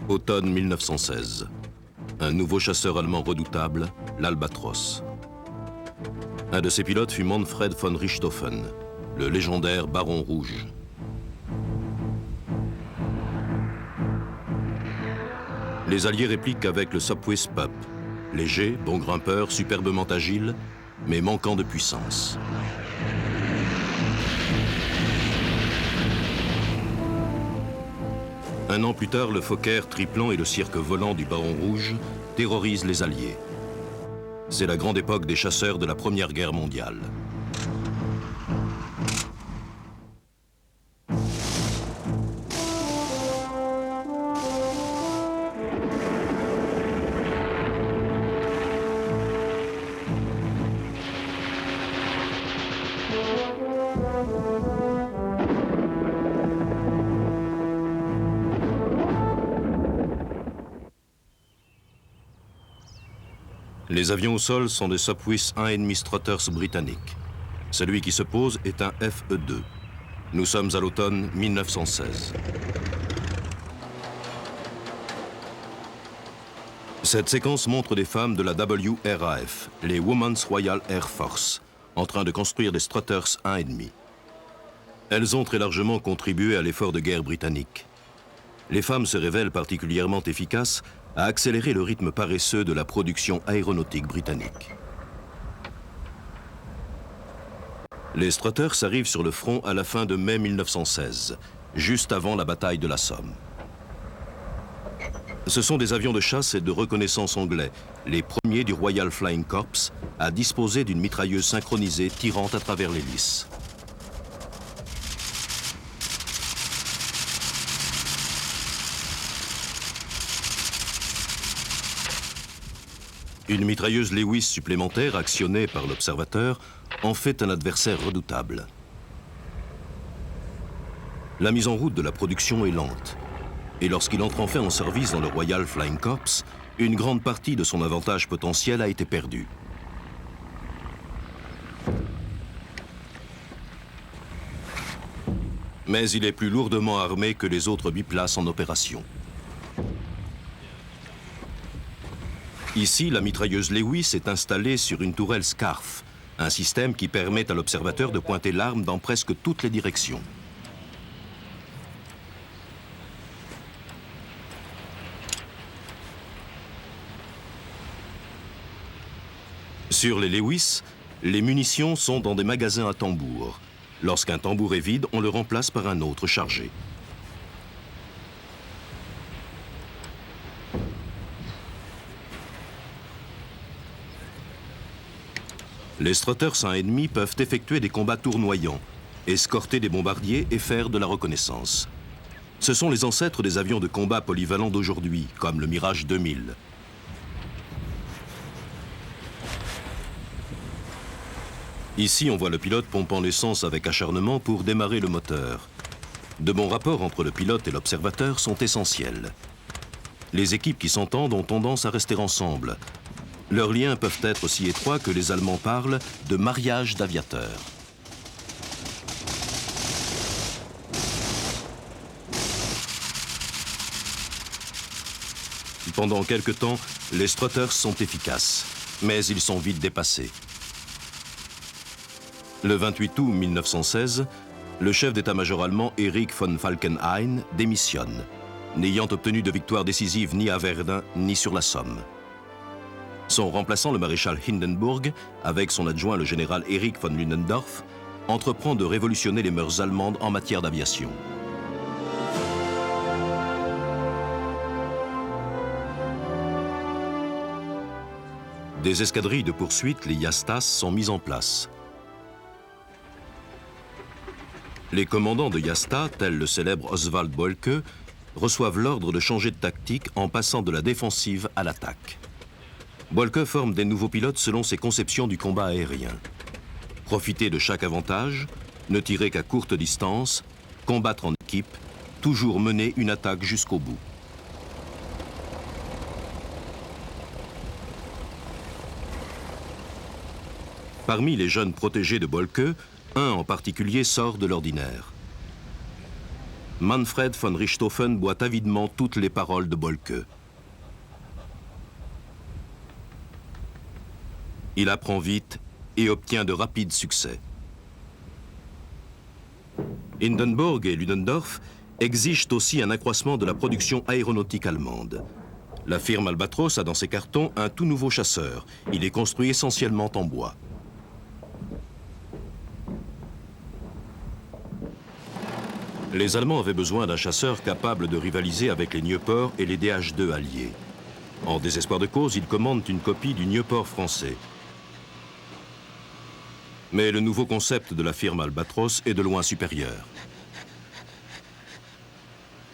Automne 1916. Un nouveau chasseur allemand redoutable, l'Albatros. Un de ses pilotes fut Manfred von Richthofen, le légendaire Baron Rouge. Les Alliés répliquent avec le Sopwith Pup, léger, bon grimpeur, superbement agile, mais manquant de puissance. Un an plus tard, le Fokker triplant et le cirque volant du Baron Rouge terrorisent les Alliés. C'est la grande époque des chasseurs de la Première Guerre mondiale. Les avions au sol sont des Sopwith 1,5 Strutters britanniques. Celui qui se pose est un FE-2. Nous sommes à l'automne 1916. Cette séquence montre des femmes de la WRAF, les Women's Royal Air Force, en train de construire des Strutters 1,5. Elles ont très largement contribué à l'effort de guerre britannique. Les femmes se révèlent particulièrement efficaces à accélérer le rythme paresseux de la production aéronautique britannique. Les Strutters arrivent sur le front à la fin de mai 1916, juste avant la bataille de la Somme. Ce sont des avions de chasse et de reconnaissance anglais, les premiers du Royal Flying Corps, à disposer d'une mitrailleuse synchronisée tirant à travers l'hélice. Une mitrailleuse Lewis supplémentaire, actionnée par l'observateur, en fait un adversaire redoutable. La mise en route de la production est lente. Et lorsqu'il entre enfin en service dans le Royal Flying Corps, une grande partie de son avantage potentiel a été perdue. Mais il est plus lourdement armé que les autres biplaces en opération. Ici, la mitrailleuse Lewis est installée sur une tourelle Scarf, un système qui permet à l'observateur de pointer l'arme dans presque toutes les directions. Sur les Lewis, les munitions sont dans des magasins à tambour. Lorsqu'un tambour est vide, on le remplace par un autre chargé. Les Strutters 1,5 peuvent effectuer des combats tournoyants, escorter des bombardiers et faire de la reconnaissance. Ce sont les ancêtres des avions de combat polyvalents d'aujourd'hui, comme le Mirage 2000. Ici, on voit le pilote pompant l'essence avec acharnement pour démarrer le moteur. De bons rapports entre le pilote et l'observateur sont essentiels. Les équipes qui s'entendent ont tendance à rester ensemble. Leurs liens peuvent être aussi étroits que les Allemands parlent de mariage d'aviateurs. Pendant quelque temps, les Strutters sont efficaces, mais ils sont vite dépassés. Le 28 août 1916, le chef d'état-major allemand Erich von Falkenhayn démissionne, n'ayant obtenu de victoire décisive ni à Verdun ni sur la Somme. Son remplaçant, le maréchal Hindenburg, avec son adjoint le général Erich von Ludendorff, entreprend de révolutionner les mœurs allemandes en matière d'aviation. Des escadrilles de poursuite, les Jastas, sont mises en place. Les commandants de Jasta, tels le célèbre Oswald Boelcke, reçoivent l'ordre de changer de tactique en passant de la défensive à l'attaque. Boelcke forme des nouveaux pilotes selon ses conceptions du combat aérien. Profiter de chaque avantage, ne tirer qu'à courte distance, combattre en équipe, toujours mener une attaque jusqu'au bout. Parmi les jeunes protégés de Boelcke, un en particulier sort de l'ordinaire. Manfred von Richthofen boit avidement toutes les paroles de Boelcke. Il apprend vite et obtient de rapides succès. Hindenburg et Ludendorff exigent aussi un accroissement de la production aéronautique allemande. La firme Albatros a dans ses cartons un tout nouveau chasseur. Il est construit essentiellement en bois. Les Allemands avaient besoin d'un chasseur capable de rivaliser avec les Nieuport et les DH-2 alliés. En désespoir de cause, ils commandent une copie du Nieuport français. Mais le nouveau concept de la firme Albatros est de loin supérieur.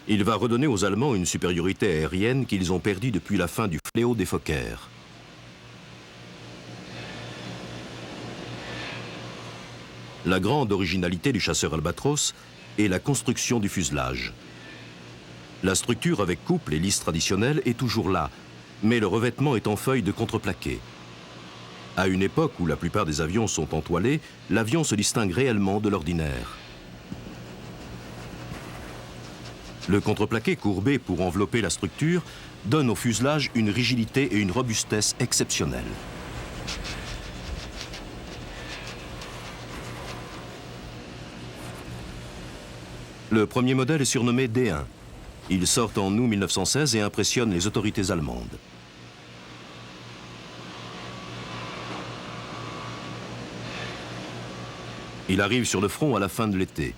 Il va redonner aux Allemands une supériorité aérienne qu'ils ont perdue depuis la fin du fléau des Fokker. La grande originalité du chasseur Albatros est la construction du fuselage. La structure avec couple et lisse traditionnelle est toujours là, mais le revêtement est en feuille de contreplaqué. À une époque où la plupart des avions sont entoilés, l'avion se distingue réellement de l'ordinaire. Le contreplaqué courbé pour envelopper la structure donne au fuselage une rigidité et une robustesse exceptionnelles. Le premier modèle est surnommé D1. Il sort en août 1916 et impressionne les autorités allemandes. Il arrive sur le front à la fin de l'été.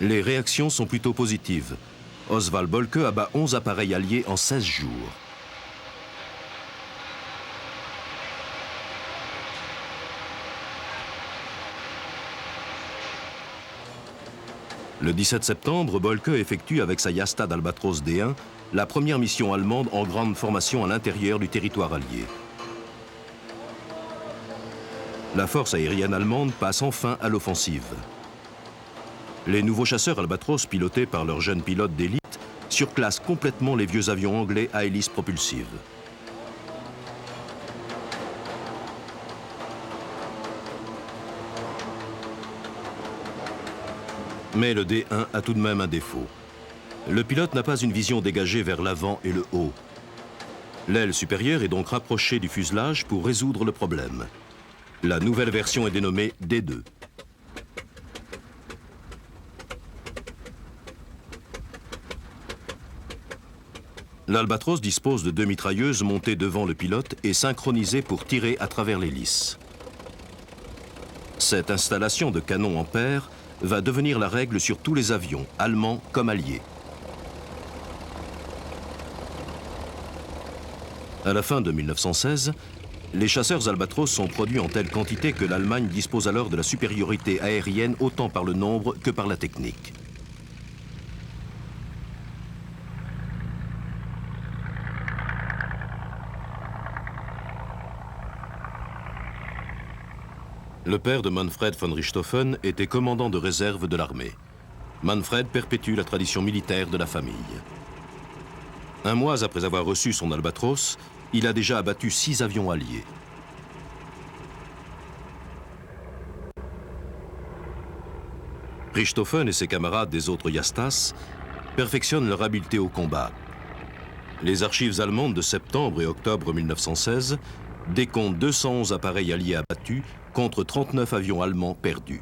Les réactions sont plutôt positives. Oswald Boelcke abat 11 appareils alliés en 16 jours. Le 17 septembre, Boelcke effectue avec sa Jasta d'Albatros D1 la première mission allemande en grande formation à l'intérieur du territoire allié. La force aérienne allemande passe enfin à l'offensive. Les nouveaux chasseurs Albatros, pilotés par leurs jeunes pilotes d'élite, surclassent complètement les vieux avions anglais à hélice propulsive. Mais le D1 a tout de même un défaut. Le pilote n'a pas une vision dégagée vers l'avant et le haut. L'aile supérieure est donc rapprochée du fuselage pour résoudre le problème. La nouvelle version est dénommée D2. L'Albatros dispose de 2 mitrailleuses montées devant le pilote et synchronisées pour tirer à travers l'hélice. Cette installation de canons en paire va devenir la règle sur tous les avions, allemands comme alliés. À la fin de 1916, les chasseurs Albatros sont produits en telle quantité que l'Allemagne dispose alors de la supériorité aérienne autant par le nombre que par la technique. Le père de Manfred von Richthofen était commandant de réserve de l'armée. Manfred perpétue la tradition militaire de la famille. Un mois après avoir reçu son Albatros, il a déjà abattu 6 avions alliés. Richthofen et ses camarades des autres Jastas perfectionnent leur habileté au combat. Les archives allemandes de septembre et octobre 1916 décomptent 211 appareils alliés abattus contre 39 avions allemands perdus.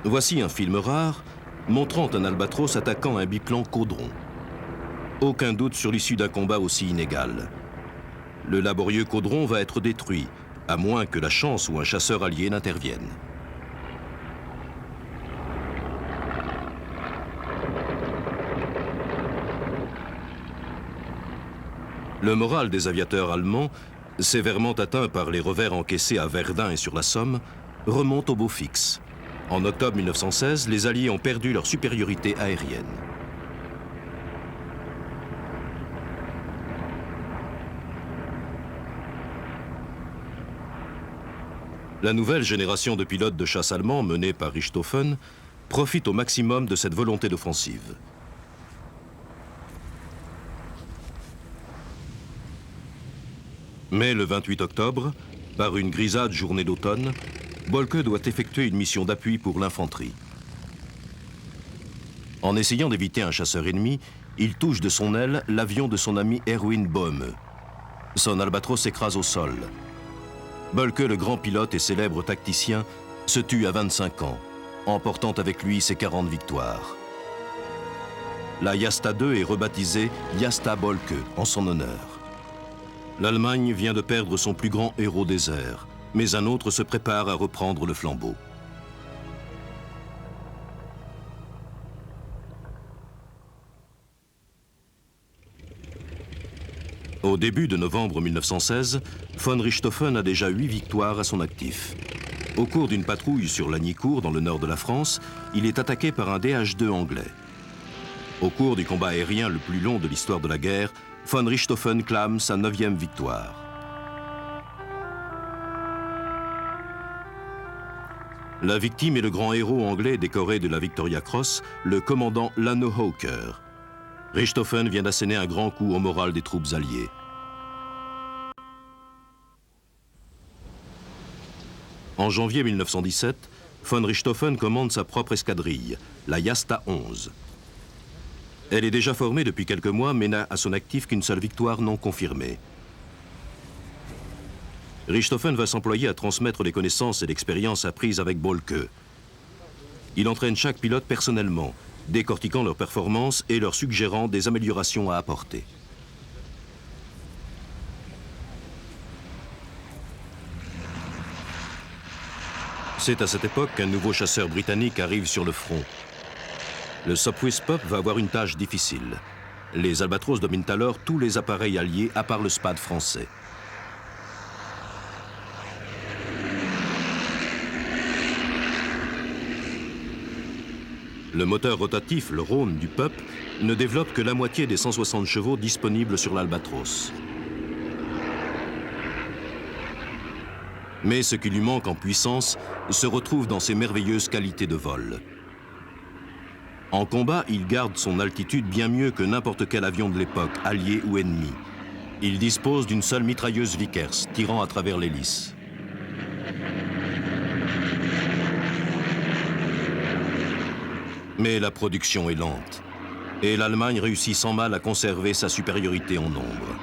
Voici un film rare montrant un Albatros attaquant un biplan Caudron. Aucun doute sur l'issue d'un combat aussi inégal. Le laborieux Caudron va être détruit, à moins que la chance ou un chasseur allié n'intervienne. Le moral des aviateurs allemands, sévèrement atteint par les revers encaissés à Verdun et sur la Somme, remonte au beau fixe. En octobre 1916, les Alliés ont perdu leur supériorité aérienne. La nouvelle génération de pilotes de chasse allemands menée par Richthofen profite au maximum de cette volonté d'offensive. Mais le 28 octobre, par une grisâtre journée d'automne, Boelcke doit effectuer une mission d'appui pour l'infanterie. En essayant d'éviter un chasseur ennemi, il touche de son aile l'avion de son ami Erwin Böhme. Son albatros s'écrase au sol. Boelcke, le grand pilote et célèbre tacticien, se tue à 25 ans, emportant avec lui ses 40 victoires. La Jasta II est rebaptisée Jasta Boelcke en son honneur. L'Allemagne vient de perdre son plus grand héros des airs, mais un autre se prépare à reprendre le flambeau. Au début de novembre 1916, von Richthofen a déjà 8 victoires à son actif. Au cours d'une patrouille sur l'Agnicourt, dans le nord de la France, il est attaqué par un DH-2 anglais. Au cours du combat aérien le plus long de l'histoire de la guerre, von Richthofen clame sa 9e victoire. La victime est le grand héros anglais décoré de la Victoria Cross, le commandant Lano Hawker. Richthofen vient d'asséner un grand coup au moral des troupes alliées. En janvier 1917, von Richthofen commande sa propre escadrille, la Jasta 11. Elle est déjà formée depuis quelques mois, mais n'a à son actif qu'une seule victoire non confirmée. Richthofen va s'employer à transmettre les connaissances et l'expérience apprises avec Boelcke. Il entraîne chaque pilote personnellement, décortiquant leurs performances et leur suggérant des améliorations à apporter. C'est à cette époque qu'un nouveau chasseur britannique arrive sur le front. Le Sopwith Pup va avoir une tâche difficile. Les Albatros dominent alors tous les appareils alliés à part le Spad français. Le moteur rotatif, le Rhône du Pup, ne développe que la moitié des 160 chevaux disponibles sur l'Albatros. Mais ce qui lui manque en puissance se retrouve dans ses merveilleuses qualités de vol. En combat, il garde son altitude bien mieux que n'importe quel avion de l'époque, allié ou ennemi. Il dispose d'une seule mitrailleuse Vickers, tirant à travers l'hélice. Mais la production est lente, et l'Allemagne réussit sans mal à conserver sa supériorité en nombre.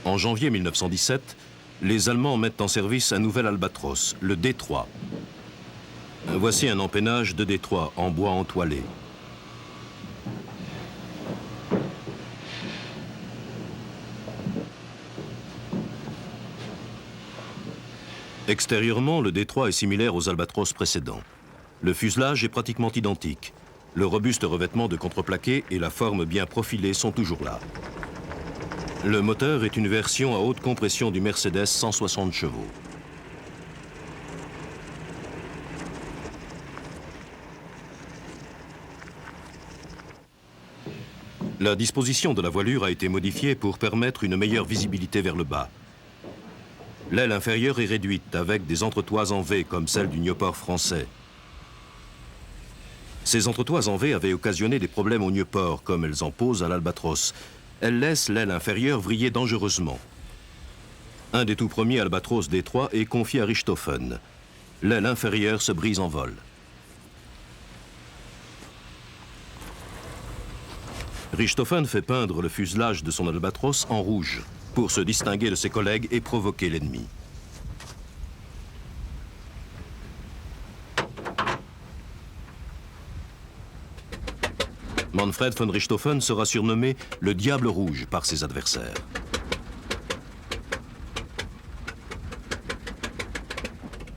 En janvier 1917, les Allemands mettent en service un nouvel Albatros, le D3. Voici un empennage de D3 en bois entoilé. Extérieurement, le D3 est similaire aux Albatros précédents. Le fuselage est pratiquement identique. Le robuste revêtement de contreplaqué et la forme bien profilée sont toujours là. Le moteur est une version à haute compression du Mercedes 160 chevaux. La disposition de la voilure a été modifiée pour permettre une meilleure visibilité vers le bas. L'aile inférieure est réduite avec des entretoises en V comme celle du Nieuport français. Ces entretoises en V avaient occasionné des problèmes au Nieuport, comme elles en posent à l'Albatros. Elles laissent l'aile inférieure vriller dangereusement. Un des tout premiers Albatros D3 est confié à Richthofen. L'aile inférieure se brise en vol. Richthofen fait peindre le fuselage de son Albatros en rouge pour se distinguer de ses collègues et provoquer l'ennemi. Manfred von Richthofen sera surnommé le Diable Rouge par ses adversaires.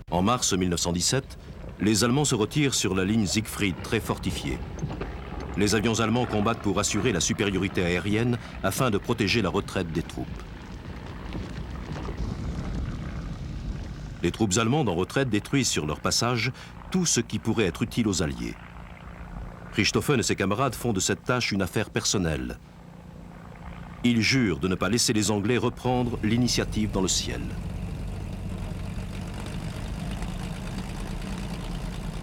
En mars 1917, les Allemands se retirent sur la ligne Siegfried, très fortifiée. Les avions allemands combattent pour assurer la supériorité aérienne afin de protéger la retraite des troupes. Les troupes allemandes en retraite détruisent sur leur passage tout ce qui pourrait être utile aux Alliés. Richthofen et ses camarades font de cette tâche une affaire personnelle. Ils jurent de ne pas laisser les Anglais reprendre l'initiative dans le ciel.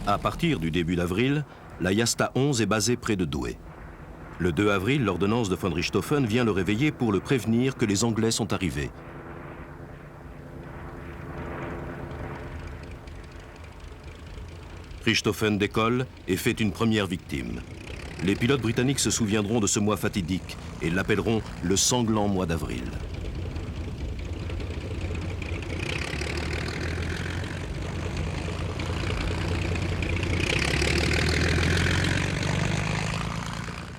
À partir du début d'avril, la Jasta 11 est basée près de Douai. Le 2 avril, l'ordonnance de von Richthofen vient le réveiller pour le prévenir que les Anglais sont arrivés. Richthofen décolle et fait une première victime. Les pilotes britanniques se souviendront de ce mois fatidique et l'appelleront le sanglant mois d'avril.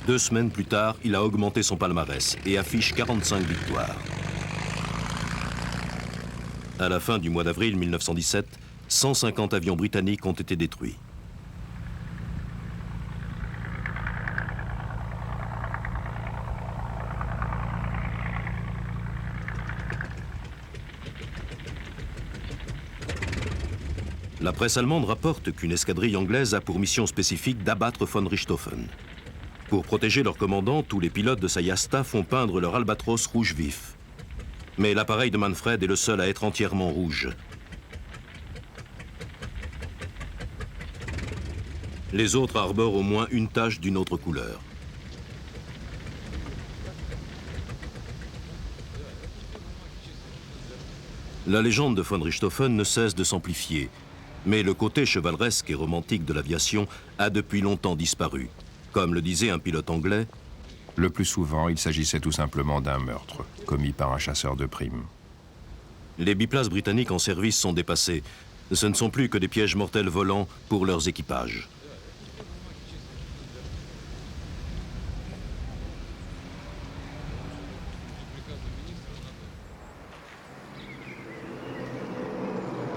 Deux semaines plus tard, il a augmenté son palmarès et affiche 45 victoires. À la fin du mois d'avril 1917, 150 avions britanniques ont été détruits. La presse allemande rapporte qu'une escadrille anglaise a pour mission spécifique d'abattre von Richthofen. Pour protéger leur commandant, tous les pilotes de sa Jasta font peindre leur albatros rouge vif. Mais l'appareil de Manfred est le seul à être entièrement rouge. Les autres arborent au moins une tache d'une autre couleur. La légende de von Richthofen ne cesse de s'amplifier, mais le côté chevaleresque et romantique de l'aviation a depuis longtemps disparu. Comme le disait un pilote anglais, le plus souvent, il s'agissait tout simplement d'un meurtre, commis par un chasseur de primes. Les biplaces britanniques en service sont dépassés. Ce ne sont plus que des pièges mortels volants pour leurs équipages.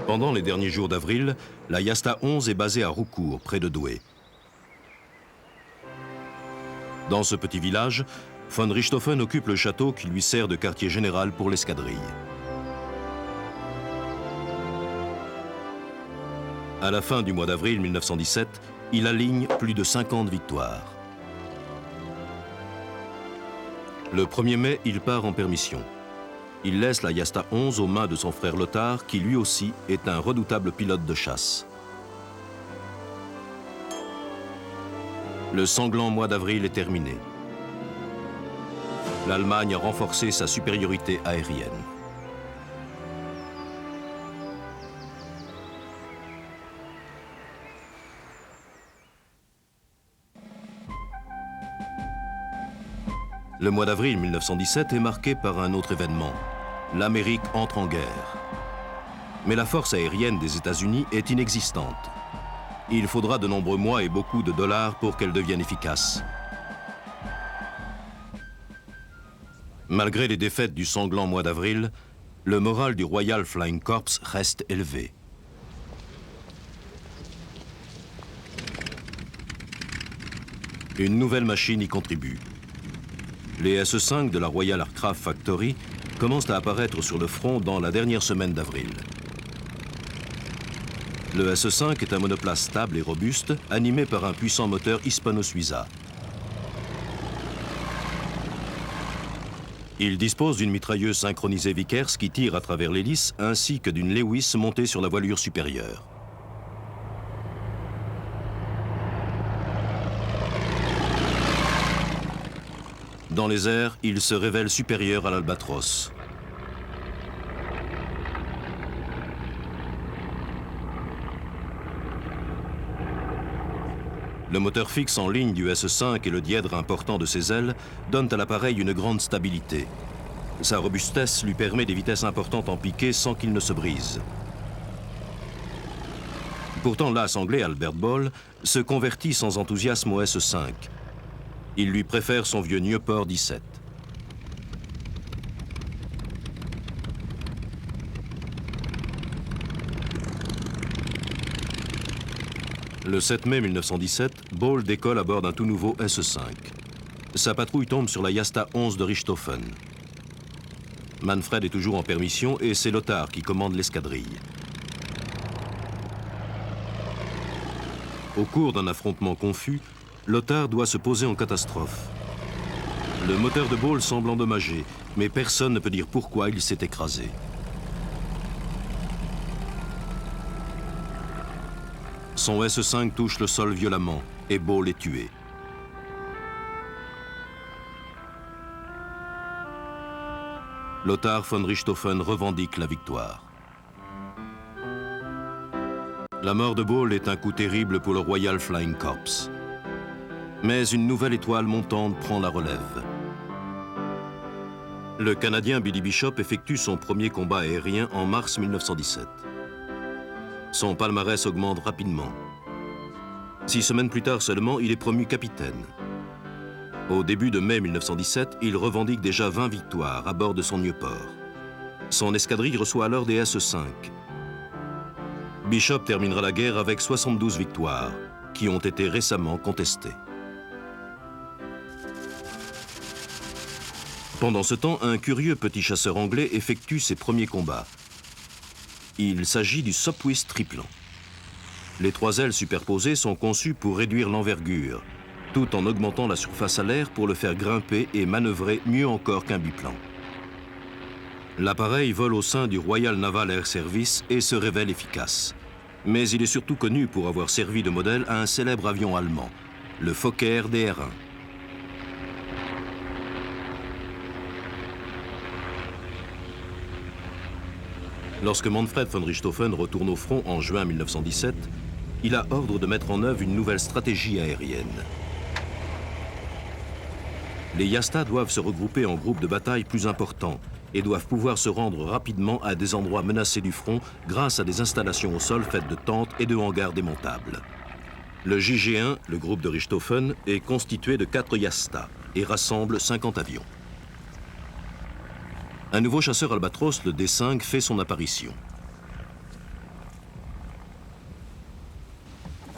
Pendant les derniers jours d'avril, la Jasta 11 est basée à Roucourt, près de Douai. Dans ce petit village, von Richthofen occupe le château qui lui sert de quartier général pour l'escadrille. À la fin du mois d'avril 1917, il aligne plus de 50 victoires. Le 1er mai, il part en permission. Il laisse la Jasta 11 aux mains de son frère Lothar, qui lui aussi est un redoutable pilote de chasse. Le sanglant mois d'avril est terminé. L'Allemagne a renforcé sa supériorité aérienne. Le mois d'avril 1917 est marqué par un autre événement. L'Amérique entre en guerre. Mais la force aérienne des États-Unis est inexistante. Il faudra de nombreux mois et beaucoup de dollars pour qu'elle devienne efficace. Malgré les défaites du sanglant mois d'avril, le moral du Royal Flying Corps reste élevé. Une nouvelle machine y contribue. Les SE-5 de la Royal Aircraft Factory commencent à apparaître sur le front dans la dernière semaine d'avril. Le SE-5 est un monoplace stable et robuste, animé par un puissant moteur Hispano-Suiza. Il dispose d'une mitrailleuse synchronisée Vickers qui tire à travers l'hélice, ainsi que d'une Lewis montée sur la voilure supérieure. Dans les airs, il se révèle supérieur à l'Albatros. Le moteur fixe en ligne du SE-5 et le dièdre important de ses ailes donnent à l'appareil une grande stabilité. Sa robustesse lui permet des vitesses importantes en piqué sans qu'il ne se brise. Pourtant, l'as anglais Albert Ball se convertit sans enthousiasme au SE-5. Il lui préfère son vieux Nieuport 17. Le 7 mai 1917, Ball décolle à bord d'un tout nouveau SE-5. Sa patrouille tombe sur la Jasta 11 de Richthofen. Manfred est toujours en permission et c'est Lothar qui commande l'escadrille. Au cours d'un affrontement confus, Lothar doit se poser en catastrophe. Le moteur de Ball semble endommagé, mais personne ne peut dire pourquoi il s'est écrasé. Son SE-5 touche le sol violemment. et Ball est tué. Lothar von Richthofen revendique la victoire. La mort de Ball est un coup terrible pour le Royal Flying Corps. Mais une nouvelle étoile montante prend la relève. Le Canadien Billy Bishop effectue son premier combat aérien en mars 1917. Son palmarès augmente rapidement. 6 semaines plus tard seulement, il est promu capitaine. Au début de mai 1917, il revendique déjà 20 victoires à bord de son Nieuport. Son escadrille reçoit alors des S-5. Bishop terminera la guerre avec 72 victoires, qui ont été récemment contestées. Pendant ce temps, un curieux petit chasseur anglais effectue ses premiers combats. Il s'agit du Sopwith Triplan. Les 3 ailes superposées sont conçues pour réduire l'envergure, tout en augmentant la surface à l'air pour le faire grimper et manœuvrer mieux encore qu'un biplan. L'appareil vole au sein du Royal Naval Air Service et se révèle efficace. Mais il est surtout connu pour avoir servi de modèle à un célèbre avion allemand, le Fokker DR-1. Lorsque Manfred von Richthofen retourne au front en juin 1917, il a ordre de mettre en œuvre une nouvelle stratégie aérienne. Les Jasta doivent se regrouper en groupes de bataille plus importants et doivent pouvoir se rendre rapidement à des endroits menacés du front grâce à des installations au sol faites de tentes et de hangars démontables. Le JG-1, le groupe de Richthofen, est constitué de 4 Jasta et rassemble 50 avions. Un nouveau chasseur albatros, le D5, fait son apparition.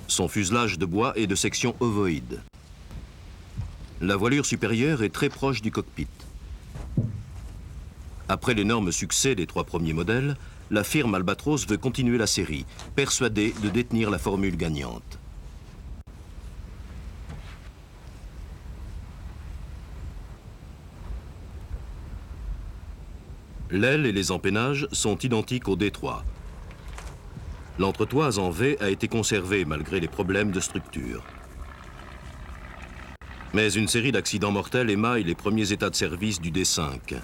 Son fuselage de bois est de section ovoïde. La voilure supérieure est très proche du cockpit. Après l'énorme succès des 3 premiers modèles, la firme Albatros veut continuer la série, persuadée de détenir la formule gagnante. L'aile et les empennages sont identiques au D3. L'entretoise en V a été conservée malgré les problèmes de structure. Mais une série d'accidents mortels émaille les premiers états de service du D5.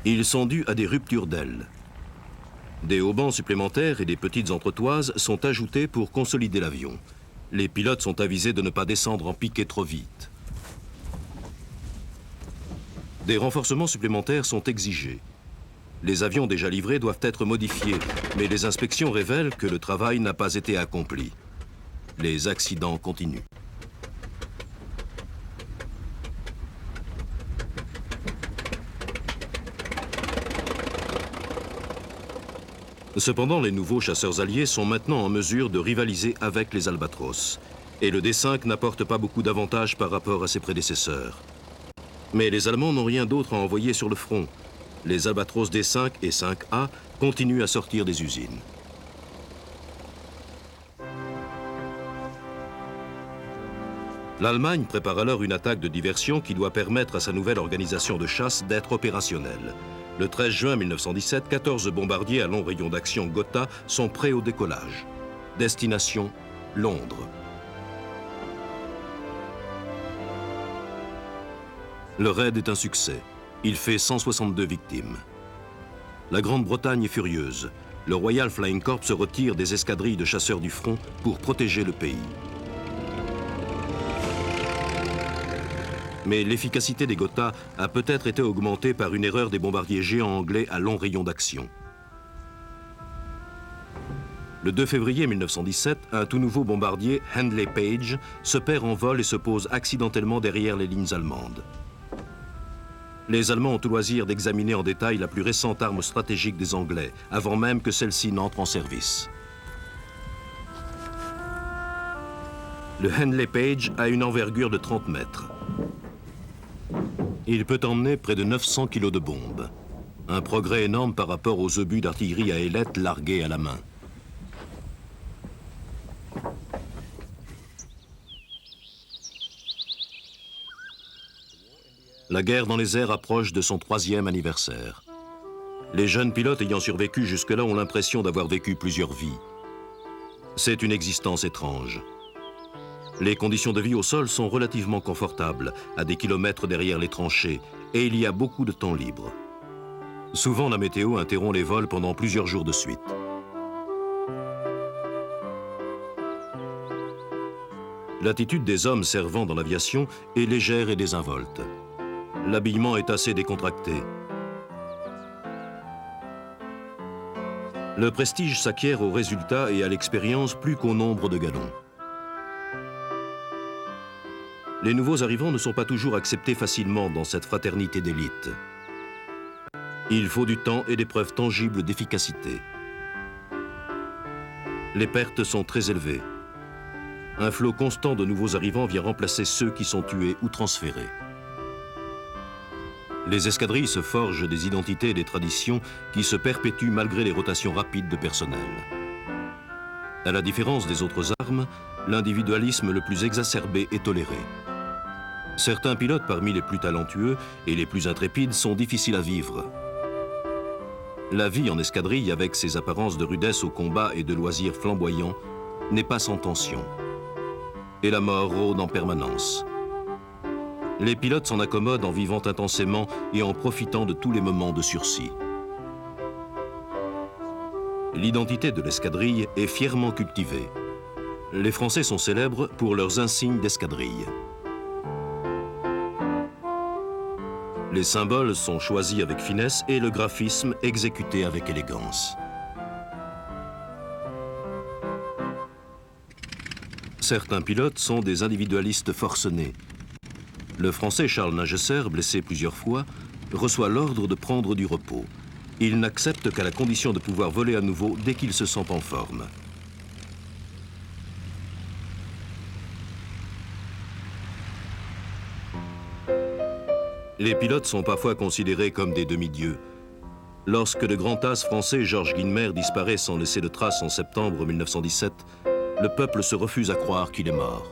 Ils sont dus à des ruptures d'ailes. Des haubans supplémentaires et des petites entretoises sont ajoutés pour consolider l'avion. Les pilotes sont avisés de ne pas descendre en piqué trop vite. Des renforcements supplémentaires sont exigés. Les avions déjà livrés doivent être modifiés, mais les inspections révèlent que le travail n'a pas été accompli. Les accidents continuent. Cependant, les nouveaux chasseurs alliés sont maintenant en mesure de rivaliser avec les Albatros. Et le D5 n'apporte pas beaucoup d'avantages par rapport à ses prédécesseurs. Mais les Allemands n'ont rien d'autre à envoyer sur le front. Les Albatros D5 et 5A continuent à sortir des usines. L'Allemagne prépare alors une attaque de diversion qui doit permettre à sa nouvelle organisation de chasse d'être opérationnelle. Le 13 juin 1917, 14 bombardiers à long rayon d'action Gotha sont prêts au décollage. Destination, Londres. Le raid est un succès. Il fait 162 victimes. La Grande-Bretagne est furieuse. Le Royal Flying Corps se retire des escadrilles de chasseurs du front pour protéger le pays. Mais l'efficacité des Gotha a peut-être été augmentée par une erreur des bombardiers géants anglais à long rayon d'action. Le 2 février 1917, un tout nouveau bombardier, Handley Page, se perd en vol et se pose accidentellement derrière les lignes allemandes. Les Allemands ont tout loisir d'examiner en détail la plus récente arme stratégique des Anglais, avant même que celle-ci n'entre en service. Le Handley Page a une envergure de 30 mètres. Il peut emmener près de 900 kg de bombes. Un progrès énorme par rapport aux obus d'artillerie à ailettes largués à la main. La guerre dans les airs approche de son 3e anniversaire. Les jeunes pilotes ayant survécu jusque-là ont l'impression d'avoir vécu plusieurs vies. C'est une existence étrange. Les conditions de vie au sol sont relativement confortables, à des kilomètres derrière les tranchées, et il y a beaucoup de temps libre. Souvent, la météo interrompt les vols pendant plusieurs jours de suite. L'attitude des hommes servant dans l'aviation est légère et désinvolte. L'habillement est assez décontracté. Le prestige s'acquiert au résultat et à l'expérience plus qu'au nombre de galons. Les nouveaux arrivants ne sont pas toujours acceptés facilement dans cette fraternité d'élite. Il faut du temps et des preuves tangibles d'efficacité. Les pertes sont très élevées. Un flot constant de nouveaux arrivants vient remplacer ceux qui sont tués ou transférés. Les escadrilles se forgent des identités et des traditions qui se perpétuent malgré les rotations rapides de personnel. À la différence des autres armes, l'individualisme le plus exacerbé est toléré. Certains pilotes parmi les plus talentueux et les plus intrépides sont difficiles à vivre. La vie en escadrille, avec ses apparences de rudesse au combat et de loisirs flamboyants, n'est pas sans tension. Et la mort rôde en permanence. Les pilotes s'en accommodent en vivant intensément et en profitant de tous les moments de sursis. L'identité de l'escadrille est fièrement cultivée. Les Français sont célèbres pour leurs insignes d'escadrille. Les symboles sont choisis avec finesse et le graphisme exécuté avec élégance. Certains pilotes sont des individualistes forcenés. Le Français Charles Ningesser, blessé plusieurs fois, reçoit l'ordre de prendre du repos. Il n'accepte qu'à la condition de pouvoir voler à nouveau dès qu'il se sent en forme. Les pilotes sont parfois considérés comme des demi-dieux. Lorsque le grand as français Georges Guynemer disparaît sans laisser de traces en septembre 1917, le peuple se refuse à croire qu'il est mort.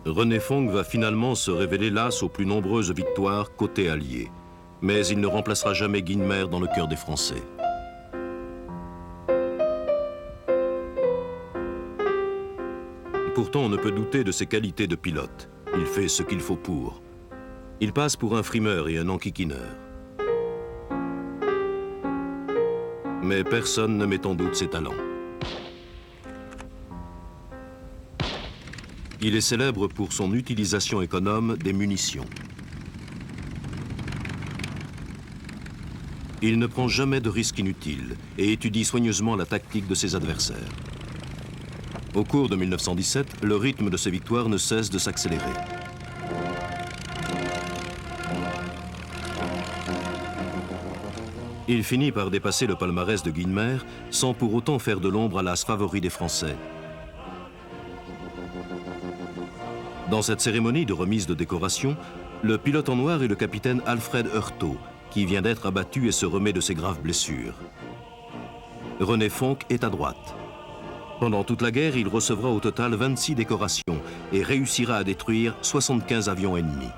René Fonck va finalement se révéler l'as aux plus nombreuses victoires côté allié. Mais il ne remplacera jamais Guynemer dans le cœur des Français. Pourtant, on ne peut douter de ses qualités de pilote. Il fait ce qu'il faut pour. Il passe pour un frimeur et un enquiquineur. Mais personne ne met en doute ses talents. Il est célèbre pour son utilisation économe des munitions. Il ne prend jamais de risques inutiles et étudie soigneusement la tactique de ses adversaires. Au cours de 1917, le rythme de ses victoires ne cesse de s'accélérer. Il finit par dépasser le palmarès de Guynemer sans pour autant faire de l'ombre à l'as favori des Français. Dans cette cérémonie de remise de décoration, le pilote en noir est le capitaine Alfred Heurtaud, qui vient d'être abattu et se remet de ses graves blessures. René Fonck est à droite. Pendant toute la guerre, il recevra au total 26 décorations et réussira à détruire 75 avions ennemis.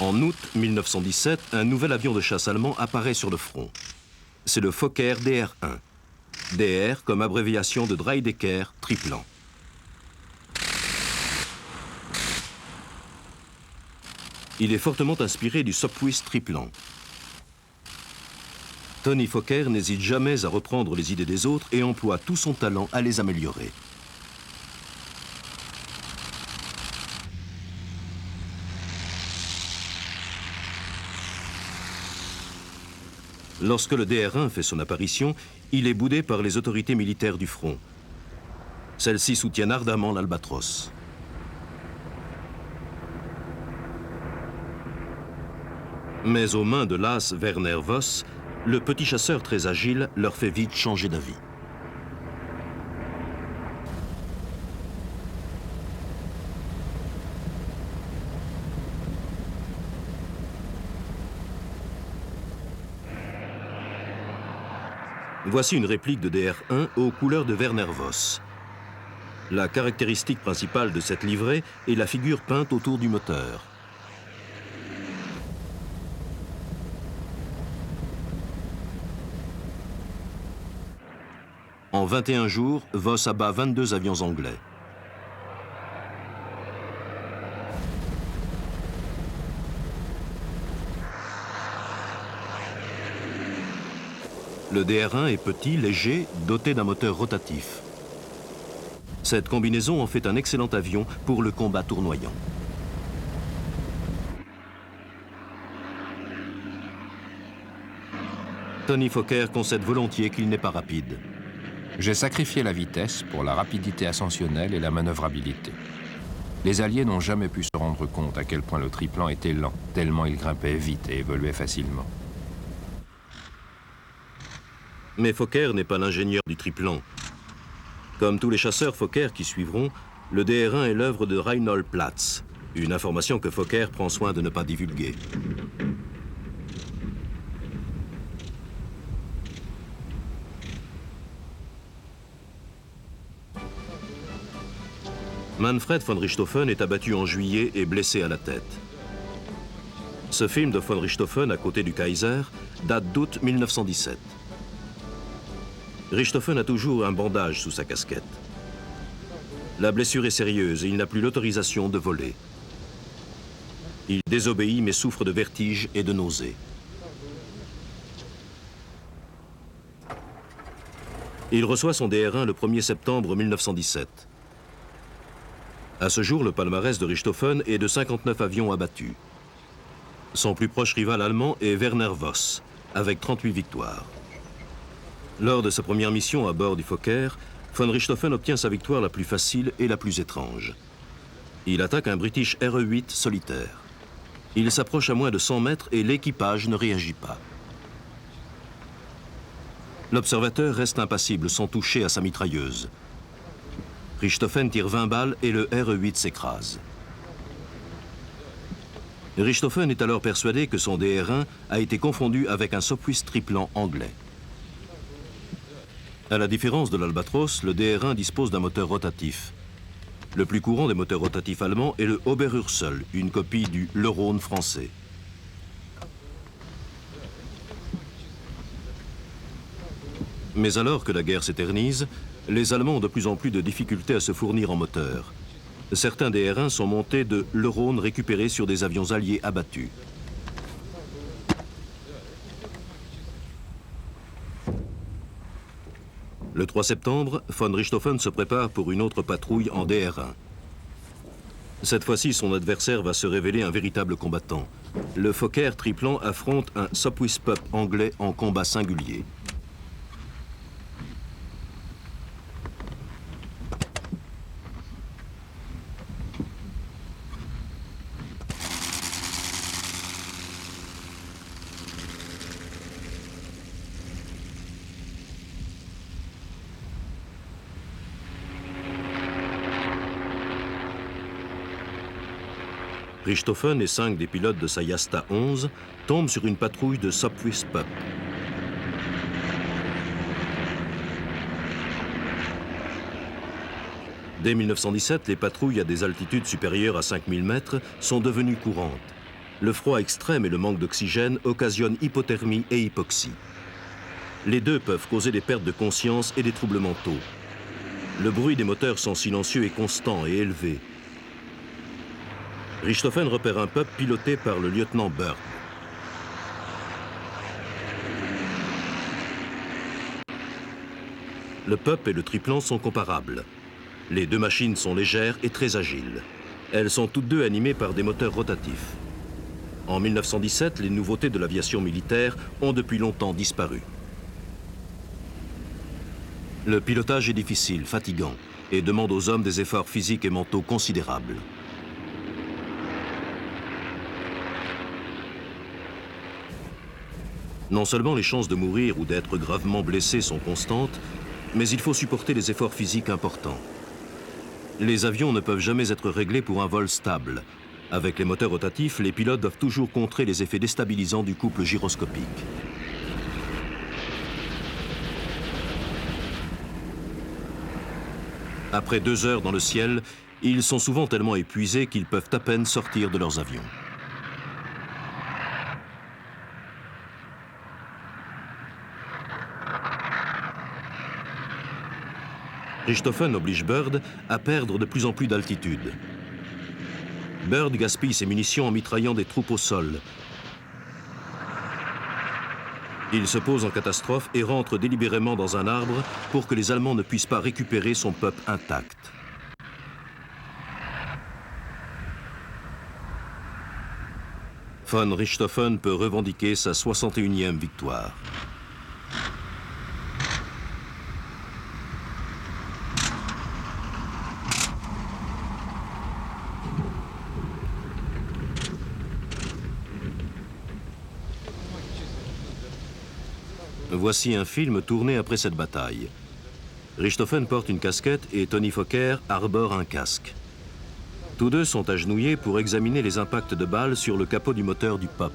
En août 1917, un nouvel avion de chasse allemand apparaît sur le front. C'est le Fokker DR-1. DR comme abréviation de Dreidecker triplan. Il est fortement inspiré du Sopwith triplan. Tony Fokker n'hésite jamais à reprendre les idées des autres et emploie tout son talent à les améliorer. Lorsque le DR-1 fait son apparition, il est boudé par les autorités militaires du front. Celles-ci soutiennent ardemment l'Albatros. Mais aux mains de l'as Werner Voss, le petit chasseur très agile leur fait vite changer d'avis. Voici une réplique de DR-1 aux couleurs de Werner Voss. La caractéristique principale de cette livrée est la figure peinte autour du moteur. En 21 jours, Voss abat 22 avions anglais. Le DR-1 est petit, léger, doté d'un moteur rotatif. Cette combinaison en fait un excellent avion pour le combat tournoyant. Tony Fokker concède volontiers qu'il n'est pas rapide. J'ai sacrifié la vitesse pour la rapidité ascensionnelle et la manœuvrabilité. Les Alliés n'ont jamais pu se rendre compte à quel point le triplan était lent, tellement il grimpait vite et évoluait facilement. Mais Fokker n'est pas l'ingénieur du triplan. Comme tous les chasseurs Fokker qui suivront, le DR-1 est l'œuvre de Reinhold Platz, une information que Fokker prend soin de ne pas divulguer. Manfred von Richthofen est abattu en juillet et blessé à la tête. Ce film de von Richthofen à côté du Kaiser date d'août 1917. Richthofen a toujours un bandage sous sa casquette. La blessure est sérieuse et il n'a plus l'autorisation de voler. Il désobéit mais souffre de vertiges et de nausées. Il reçoit son DR-1 le 1er septembre 1917. À ce jour, le palmarès de Richthofen est de 59 avions abattus. Son plus proche rival allemand est Werner Voss, avec 38 victoires. Lors de sa première mission à bord du Fokker, von Richthofen obtient sa victoire la plus facile et la plus étrange. Il attaque un British RE-8 solitaire. Il s'approche à moins de 100 mètres et l'équipage ne réagit pas. L'observateur reste impassible sans toucher à sa mitrailleuse. Richthofen tire 20 balles et le RE-8 s'écrase. Richthofen est alors persuadé que son DR-1 a été confondu avec un Sopwith triplan anglais. À la différence de l'Albatros, le DR-1 dispose d'un moteur rotatif. Le plus courant des moteurs rotatifs allemands est le Oberursel, une copie du Le Rhône français. Mais alors que la guerre s'éternise, les Allemands ont de plus en plus de difficultés à se fournir en moteurs. Certains DR-1 sont montés de Le Rhône récupérés sur des avions alliés abattus. Le 3 septembre, von Richthofen se prépare pour une autre patrouille en DR-1. Cette fois-ci, son adversaire va se révéler un véritable combattant. Le Fokker triplan affronte un Sopwith Pup anglais en combat singulier. Richthofen et 5 des pilotes de sa Jasta 11 tombent sur une patrouille de Sopwith Pup. Dès 1917, les patrouilles à des altitudes supérieures à 5000 mètres sont devenues courantes. Le froid extrême et le manque d'oxygène occasionnent hypothermie et hypoxie. Les deux peuvent causer des pertes de conscience et des troubles mentaux. Le bruit des moteurs sont silencieux et constant et élevé. Richthofen repère un Pup piloté par le lieutenant Burke. Le Pup et le triplan sont comparables. Les deux machines sont légères et très agiles. Elles sont toutes deux animées par des moteurs rotatifs. En 1917, les nouveautés de l'aviation militaire ont depuis longtemps disparu. Le pilotage est difficile, fatigant, et demande aux hommes des efforts physiques et mentaux considérables. Non seulement les chances de mourir ou d'être gravement blessé sont constantes, mais il faut supporter des efforts physiques importants. Les avions ne peuvent jamais être réglés pour un vol stable. Avec les moteurs rotatifs, les pilotes doivent toujours contrer les effets déstabilisants du couple gyroscopique. Après 2 heures dans le ciel, ils sont souvent tellement épuisés qu'ils peuvent à peine sortir de leurs avions. Richthofen oblige Byrd à perdre de plus en plus d'altitude. Byrd gaspille ses munitions en mitraillant des troupes au sol. Il se pose en catastrophe et rentre délibérément dans un arbre pour que les Allemands ne puissent pas récupérer son peuple intact. Von Richthofen peut revendiquer sa 61e victoire. Voici un film tourné après cette bataille. Richthofen porte une casquette et Tony Fokker arbore un casque. Tous deux sont agenouillés pour examiner les impacts de balles sur le capot du moteur du Pop.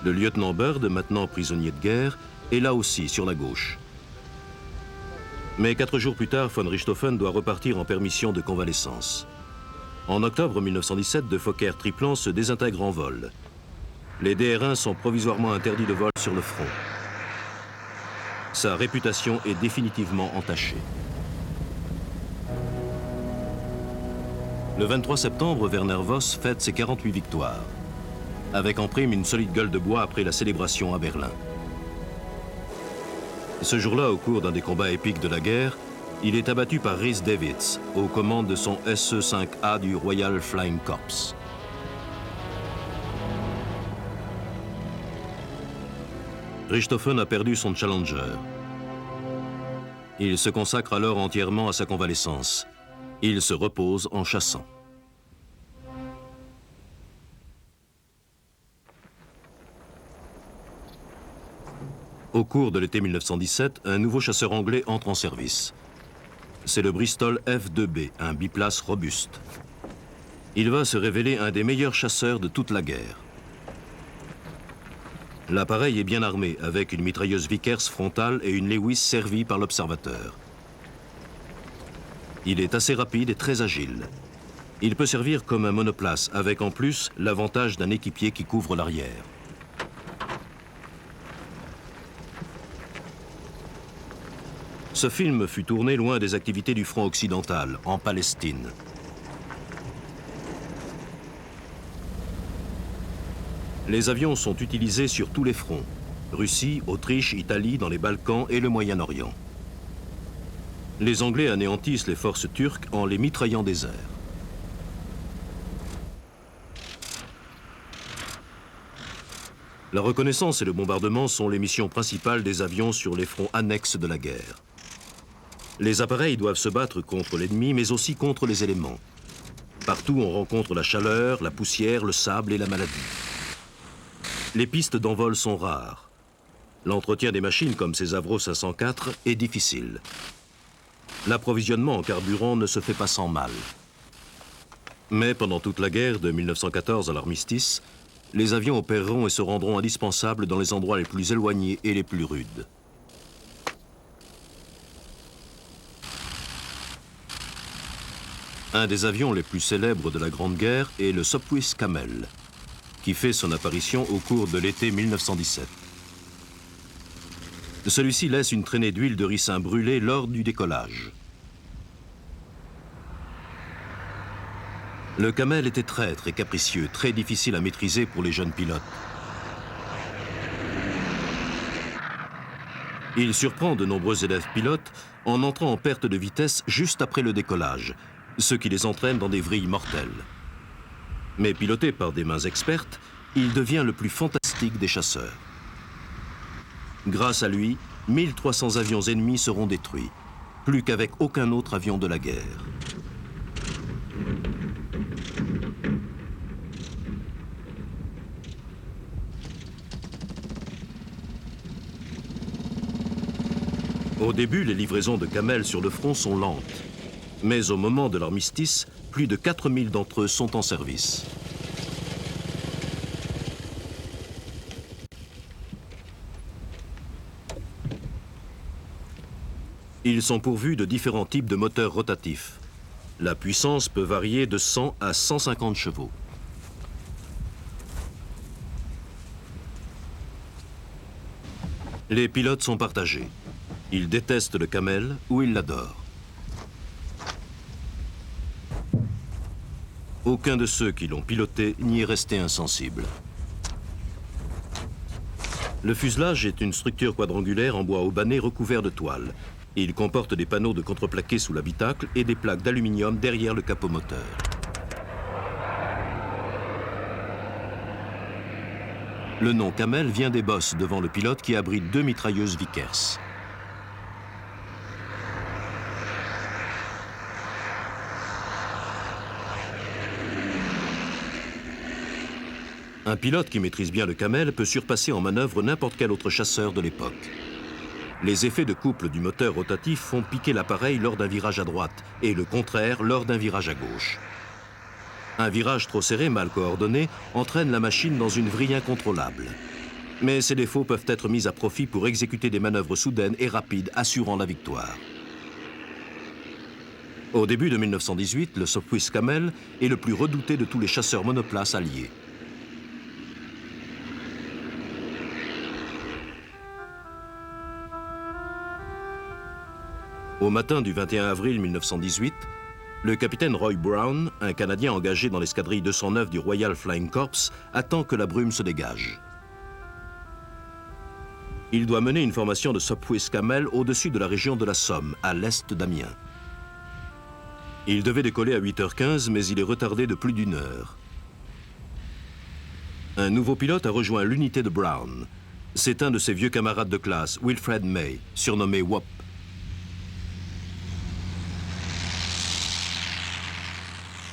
Le lieutenant Byrd, maintenant prisonnier de guerre, est là aussi sur la gauche. Mais 4 jours plus tard, von Richthofen doit repartir en permission de convalescence. En octobre 1917, de Fokker-Triplan se désintègre en vol. Les DR-1 sont provisoirement interdits de vol sur le front. Sa réputation est définitivement entachée. Le 23 septembre, Werner Voss fête ses 48 victoires, avec en prime une solide gueule de bois après la célébration à Berlin. Ce jour-là, au cours d'un des combats épiques de la guerre, il est abattu par Rhys Davids, aux commandes de son SE-5A du Royal Flying Corps. Richthofen a perdu son Challenger. Il se consacre alors entièrement à sa convalescence. Il se repose en chassant. Au cours de l'été 1917, un nouveau chasseur anglais entre en service. C'est le Bristol F-2B, un biplace robuste. Il va se révéler un des meilleurs chasseurs de toute la guerre. L'appareil est bien armé, avec une mitrailleuse Vickers frontale et une Lewis servie par l'observateur. Il est assez rapide et très agile. Il peut servir comme un monoplace, avec en plus l'avantage d'un équipier qui couvre l'arrière. Ce film fut tourné loin des activités du front occidental, en Palestine. Les avions sont utilisés sur tous les fronts. Russie, Autriche, Italie, dans les Balkans et le Moyen-Orient. Les Anglais anéantissent les forces turques en les mitraillant des airs. La reconnaissance et le bombardement sont les missions principales des avions sur les fronts annexes de la guerre. Les appareils doivent se battre contre l'ennemi, mais aussi contre les éléments. Partout, on rencontre la chaleur, la poussière, le sable et la maladie. Les pistes d'envol sont rares. L'entretien des machines, comme ces Avro 504, est difficile. L'approvisionnement en carburant ne se fait pas sans mal. Mais pendant toute la guerre, de 1914 à l'armistice, les avions opéreront et se rendront indispensables dans les endroits les plus éloignés et les plus rudes. Un des avions les plus célèbres de la Grande Guerre est le Sopwith Camel, qui fait son apparition au cours de l'été 1917. Celui-ci laisse une traînée d'huile de ricin brûlée lors du décollage. Le Camel était traître et capricieux, très difficile à maîtriser pour les jeunes pilotes. Il surprend de nombreux élèves pilotes en entrant en perte de vitesse juste après le décollage, ce qui les entraîne dans des vrilles mortelles. Mais piloté par des mains expertes, il devient le plus fantastique des chasseurs. Grâce à lui, 1300 avions ennemis seront détruits, plus qu'avec aucun autre avion de la guerre. Au début, les livraisons de Camel sur le front sont lentes. Mais au moment de l'armistice, plus de 4000 d'entre eux sont en service. Ils sont pourvus de différents types de moteurs rotatifs. La puissance peut varier de 100 à 150 chevaux. Les pilotes sont partagés. Ils détestent le camel ou ils l'adorent. Aucun de ceux qui l'ont piloté n'y est resté insensible. Le fuselage est une structure quadrangulaire en bois haubané recouvert de toile. Il comporte des panneaux de contreplaqué sous l'habitacle et des plaques d'aluminium derrière le capot moteur. Le nom Camel vient des bosses devant le pilote qui abrite 2 mitrailleuses Vickers. Un pilote qui maîtrise bien le Camel peut surpasser en manœuvre n'importe quel autre chasseur de l'époque. Les effets de couple du moteur rotatif font piquer l'appareil lors d'un virage à droite et le contraire lors d'un virage à gauche. Un virage trop serré, mal coordonné, entraîne la machine dans une vrille incontrôlable. Mais ces défauts peuvent être mis à profit pour exécuter des manœuvres soudaines et rapides assurant la victoire. Au début de 1918, le Sopwith Camel est le plus redouté de tous les chasseurs monoplaces alliés. Au matin du 21 avril 1918, le capitaine Roy Brown, un Canadien engagé dans l'escadrille 209 du Royal Flying Corps, attend que la brume se dégage. Il doit mener une formation de Sopwith Camel au-dessus de la région de la Somme, à l'est d'Amiens. Il devait décoller à 8h15, mais il est retardé de plus d'1 heure. Un nouveau pilote a rejoint l'unité de Brown. C'est un de ses vieux camarades de classe, Wilfred May, surnommé Wop.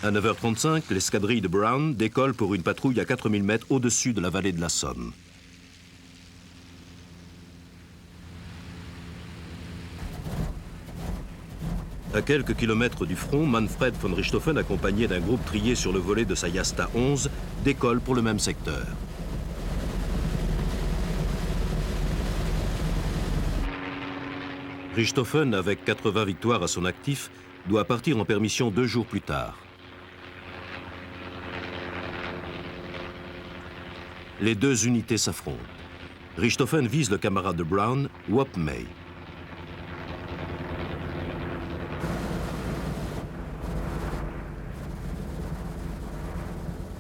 À 9h35, l'escadrille de Brown décolle pour une patrouille à 4000 mètres au-dessus de la vallée de la Somme. À quelques kilomètres du front, Manfred von Richthofen, accompagné d'un groupe trié sur le volet de sa Jasta 11, décolle pour le même secteur. Richthofen, avec 80 victoires à son actif, doit partir en permission 2 jours plus tard. Les deux unités s'affrontent. Richthofen vise le camarade de Brown, Wop May.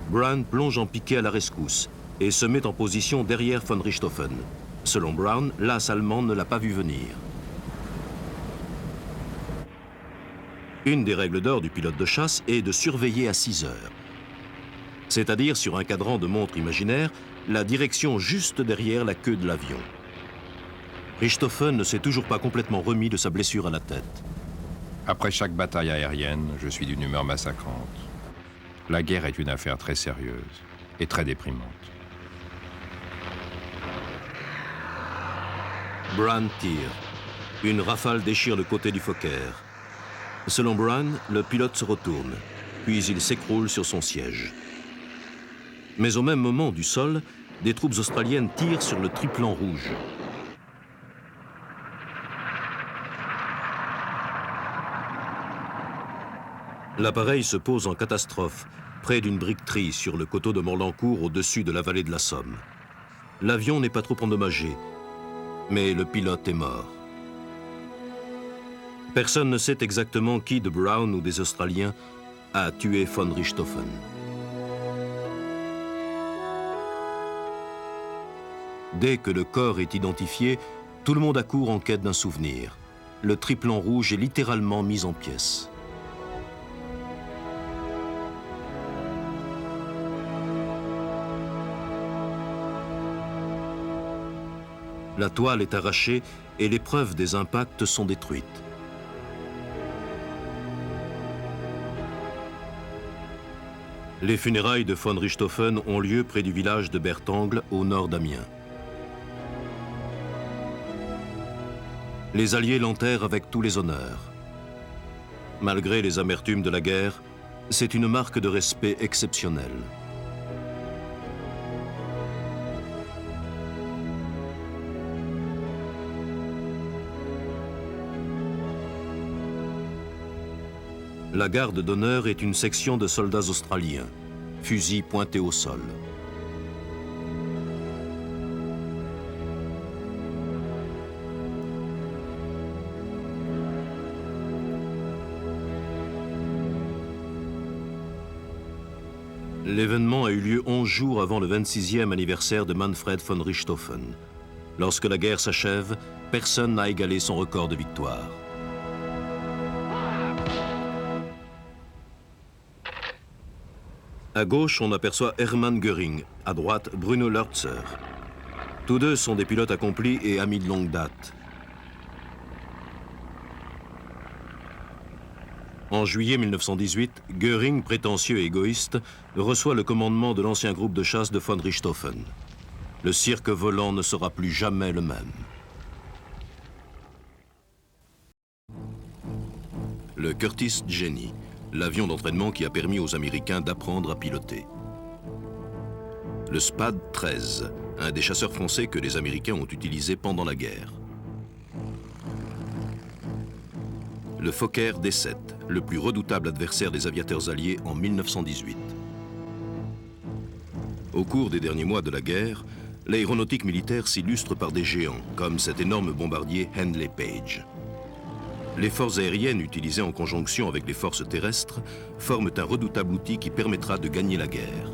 Brown plonge en piqué à la rescousse et se met en position derrière von Richthofen. Selon Brown, l'as allemand ne l'a pas vu venir. Une des règles d'or du pilote de chasse est de surveiller à 6 heures. C'est-à-dire sur un cadran de montre imaginaire, la direction juste derrière la queue de l'avion. Richthofen ne s'est toujours pas complètement remis de sa blessure à la tête. Après chaque bataille aérienne, je suis d'une humeur massacrante. La guerre est une affaire très sérieuse et très déprimante. Brown tire. Une rafale déchire le côté du Fokker. Selon Brown, le pilote se retourne, puis il s'écroule sur son siège. Mais au même moment, du sol, des troupes australiennes tirent sur le triplan rouge. L'appareil se pose en catastrophe, près d'une briqueterie sur le coteau de Morlancourt au-dessus de la vallée de la Somme. L'avion n'est pas trop endommagé, mais le pilote est mort. Personne ne sait exactement qui de Brown ou des Australiens a tué von Richthofen. Dès que le corps est identifié, tout le monde accourt en quête d'un souvenir. Le triplan rouge est littéralement mis en pièces. La toile est arrachée et les preuves des impacts sont détruites. Les funérailles de von Richthofen ont lieu près du village de Bertangle, au nord d'Amiens. Les Alliés l'enterrent avec tous les honneurs. Malgré les amertumes de la guerre, c'est une marque de respect exceptionnelle. La garde d'honneur est une section de soldats australiens, fusils pointés au sol. L'événement a eu lieu 11 jours avant le 26e anniversaire de Manfred von Richthofen. Lorsque la guerre s'achève, personne n'a égalé son record de victoire. À gauche, on aperçoit Hermann Göring, à droite, Bruno Lörtzer. Tous deux sont des pilotes accomplis et amis de longue date. En juillet 1918, Göring, prétentieux et égoïste, reçoit le commandement de l'ancien groupe de chasse de von Richthofen. Le cirque volant ne sera plus jamais le même. Le Curtiss Jenny, l'avion d'entraînement qui a permis aux Américains d'apprendre à piloter. Le Spad 13, un des chasseurs français que les Américains ont utilisé pendant la guerre. Le Fokker D-7, le plus redoutable adversaire des aviateurs alliés en 1918. Au cours des derniers mois de la guerre, l'aéronautique militaire s'illustre par des géants, comme cet énorme bombardier Handley Page. Les forces aériennes utilisées en conjonction avec les forces terrestres forment un redoutable outil qui permettra de gagner la guerre.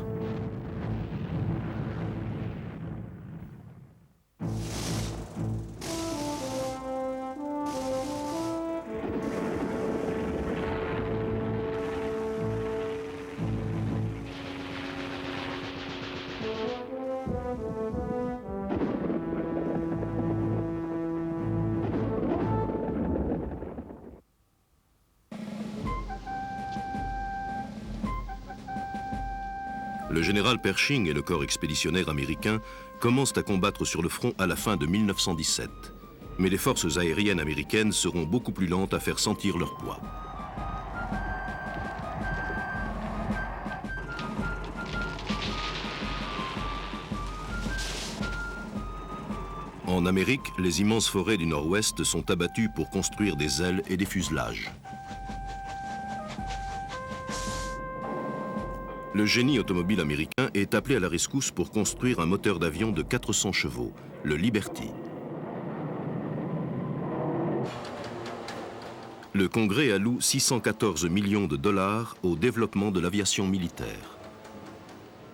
Le général Pershing et le corps expéditionnaire américain commencent à combattre sur le front à la fin de 1917. Mais les forces aériennes américaines seront beaucoup plus lentes à faire sentir leur poids. En Amérique, les immenses forêts du Nord-Ouest sont abattues pour construire des ailes et des fuselages. Le génie automobile américain est appelé à la rescousse pour construire un moteur d'avion de 400 chevaux, le Liberty. Le Congrès alloue 614 millions de dollars au développement de l'aviation militaire.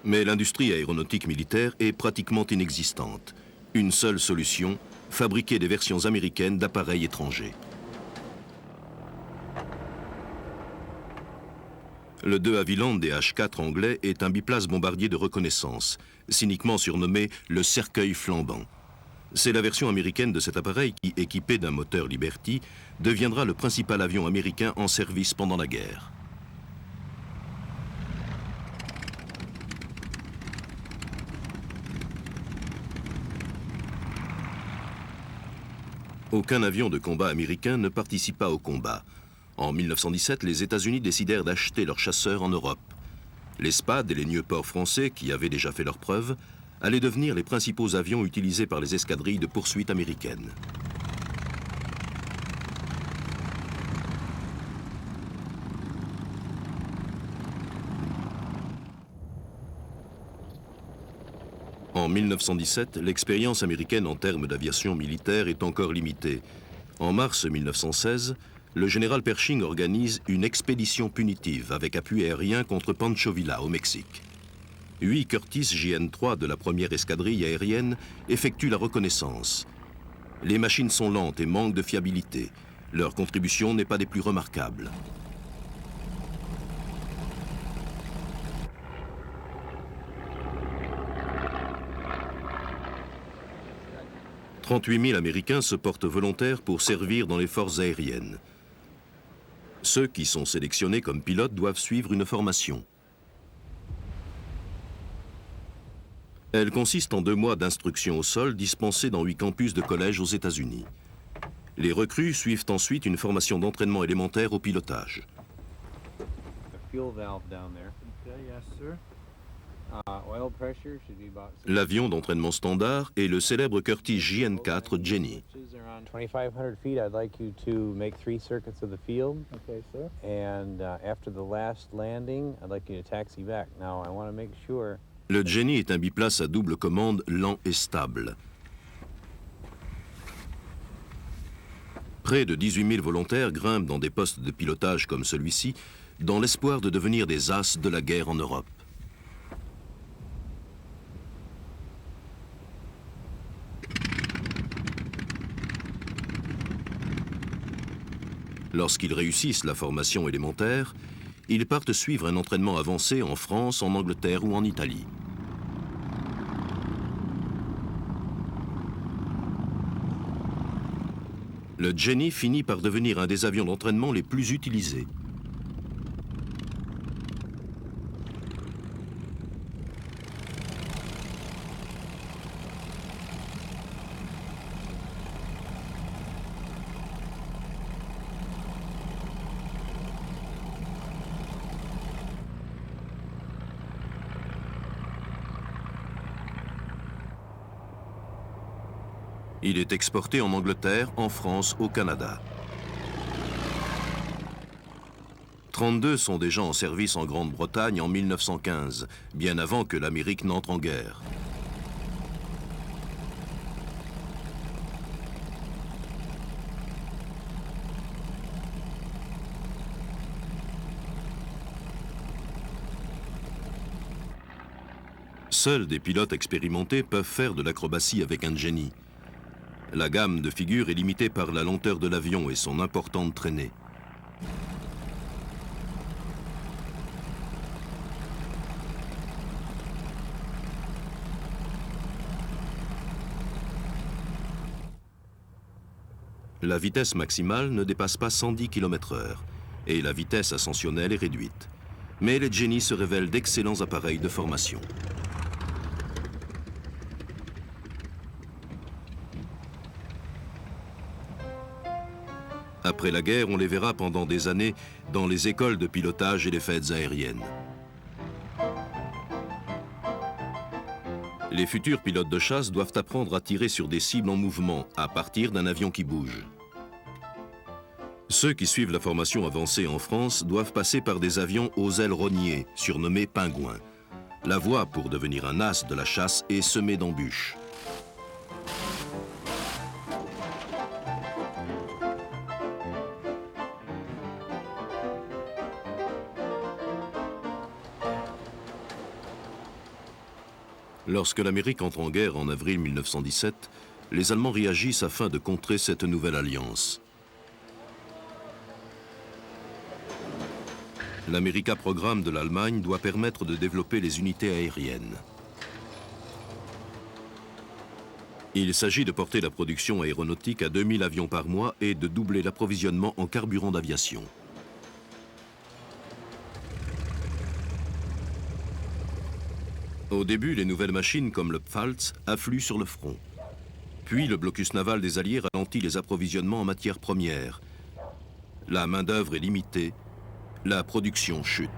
Mais l'industrie aéronautique militaire est pratiquement inexistante. Une seule solution, fabriquer des versions américaines d'appareils étrangers. Le de Havilland des H-4 anglais est un biplace bombardier de reconnaissance, cyniquement surnommé le cercueil flambant. C'est la version américaine de cet appareil qui, équipé d'un moteur Liberty, deviendra le principal avion américain en service pendant la guerre. Aucun avion de combat américain ne participa au combat. En 1917, les États-Unis décidèrent d'acheter leurs chasseurs en Europe. Les Spad et les Nieuport français, qui avaient déjà fait leurs preuves, allaient devenir les principaux avions utilisés par les escadrilles de poursuite américaines. En 1917, l'expérience américaine en termes d'aviation militaire est encore limitée. En mars 1916, le général Pershing organise une expédition punitive avec appui aérien contre Pancho Villa au Mexique. 8 Curtiss JN-3 de la première escadrille aérienne effectuent la reconnaissance. Les machines sont lentes et manquent de fiabilité. Leur contribution n'est pas des plus remarquables. « 38 000 Américains se portent volontaires pour servir dans les forces aériennes. Ceux qui sont sélectionnés comme pilotes doivent suivre une formation. Elle consiste en 2 mois d'instruction au sol dispensée dans 8 campus de collèges aux États-Unis. Les recrues suivent ensuite une formation d'entraînement élémentaire au pilotage. L'avion d'entraînement standard est le célèbre Curtiss JN-4 Jenny. 2,500 feet, I'd like you to make 3 circuits of the field. Okay, sir. And after the last landing, I'd like you to taxi back. Now, I want to make sure... Le Jenny est un biplace à double commande lent et stable. Près de 18 000 volontaires grimpent dans des postes de pilotage comme celui-ci, dans l'espoir de devenir des as de la guerre en Europe. Lorsqu'ils réussissent la formation élémentaire, ils partent suivre un entraînement avancé en France, en Angleterre ou en Italie. Le Jenny finit par devenir un des avions d'entraînement les plus utilisés. Il est exporté en Angleterre, en France, au Canada. 32 sont déjà en service en Grande-Bretagne en 1915, bien avant que l'Amérique n'entre en guerre. Seuls des pilotes expérimentés peuvent faire de l'acrobatie avec un Jenny. La gamme de figures est limitée par la lenteur de l'avion et son importante traînée. La vitesse maximale ne dépasse pas 110 km/h et la vitesse ascensionnelle est réduite. Mais les Jenny se révèlent d'excellents appareils de formation. Après la guerre, on les verra pendant des années dans les écoles de pilotage et les fêtes aériennes. Les futurs pilotes de chasse doivent apprendre à tirer sur des cibles en mouvement à partir d'un avion qui bouge. Ceux qui suivent la formation avancée en France doivent passer par des avions aux ailes rognées, surnommés pingouins. La voie pour devenir un as de la chasse est semée d'embûches. Lorsque l'Amérique entre en guerre en avril 1917, les Allemands réagissent afin de contrer cette nouvelle alliance. L'America Programme de l'Allemagne doit permettre de développer les unités aériennes. Il s'agit de porter la production aéronautique à 2000 avions par mois et de doubler l'approvisionnement en carburant d'aviation. Au début, les nouvelles machines comme le Pfalz affluent sur le front. Puis le blocus naval des Alliés ralentit les approvisionnements en matières premières. La main-d'œuvre est limitée, la production chute.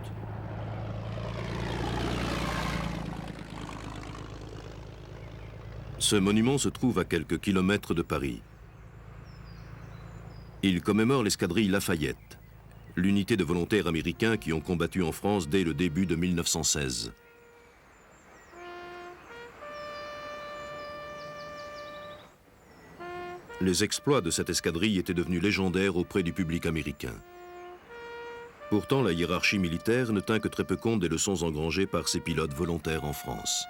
Ce monument se trouve à quelques kilomètres de Paris. Il commémore l'escadrille Lafayette, l'unité de volontaires américains qui ont combattu en France dès le début de 1916. Les exploits de cette escadrille étaient devenus légendaires auprès du public américain. Pourtant, la hiérarchie militaire ne tint que très peu compte des leçons engrangées par ces pilotes volontaires en France.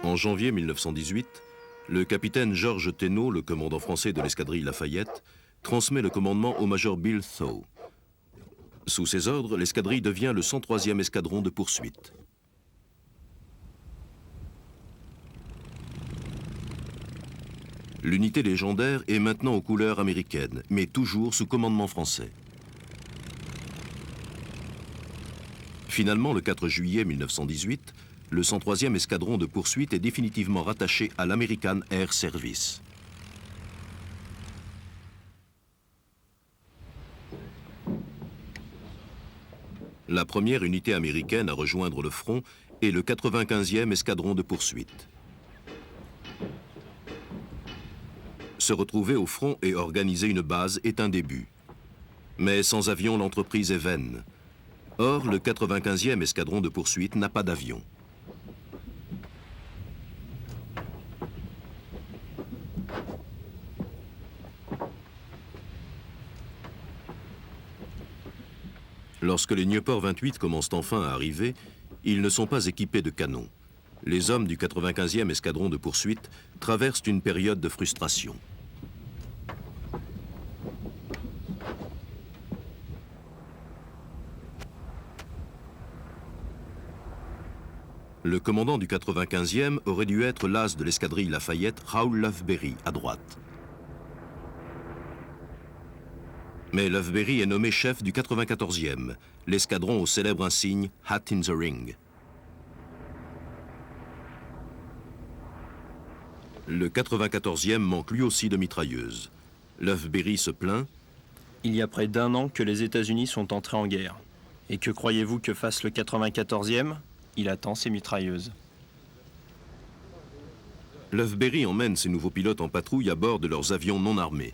En janvier 1918, le capitaine Georges Thénault, le commandant français de l'escadrille Lafayette, transmet le commandement au major Bill Thaw. Sous ses ordres, l'escadrille devient le 103e escadron de poursuite. L'unité légendaire est maintenant aux couleurs américaines, mais toujours sous commandement français. Finalement, le 4 juillet 1918, le 103e escadron de poursuite est définitivement rattaché à l'American Air Service. La première unité américaine à rejoindre le front et le 95e escadron de poursuite. Se retrouver au front et organiser une base est un début. Mais sans avion, l'entreprise est vaine. Or, le 95e escadron de poursuite n'a pas d'avion. Lorsque les Nieuport 28 commencent enfin à arriver, ils ne sont pas équipés de canons. Les hommes du 95e escadron de poursuite traversent une période de frustration. Le commandant du 95e aurait dû être l'as de l'escadrille Lafayette, Raoul Loveberry, à droite. Mais Loveberry est nommé chef du 94e, l'escadron au célèbre insigne « Hat in the Ring ». Le 94e manque lui aussi de mitrailleuses. Loveberry se plaint. Il y a près d'1 an que les États-Unis sont entrés en guerre. Et que croyez-vous que fasse le 94e ? Il attend ses mitrailleuses. Loveberry emmène ses nouveaux pilotes en patrouille à bord de leurs avions non armés.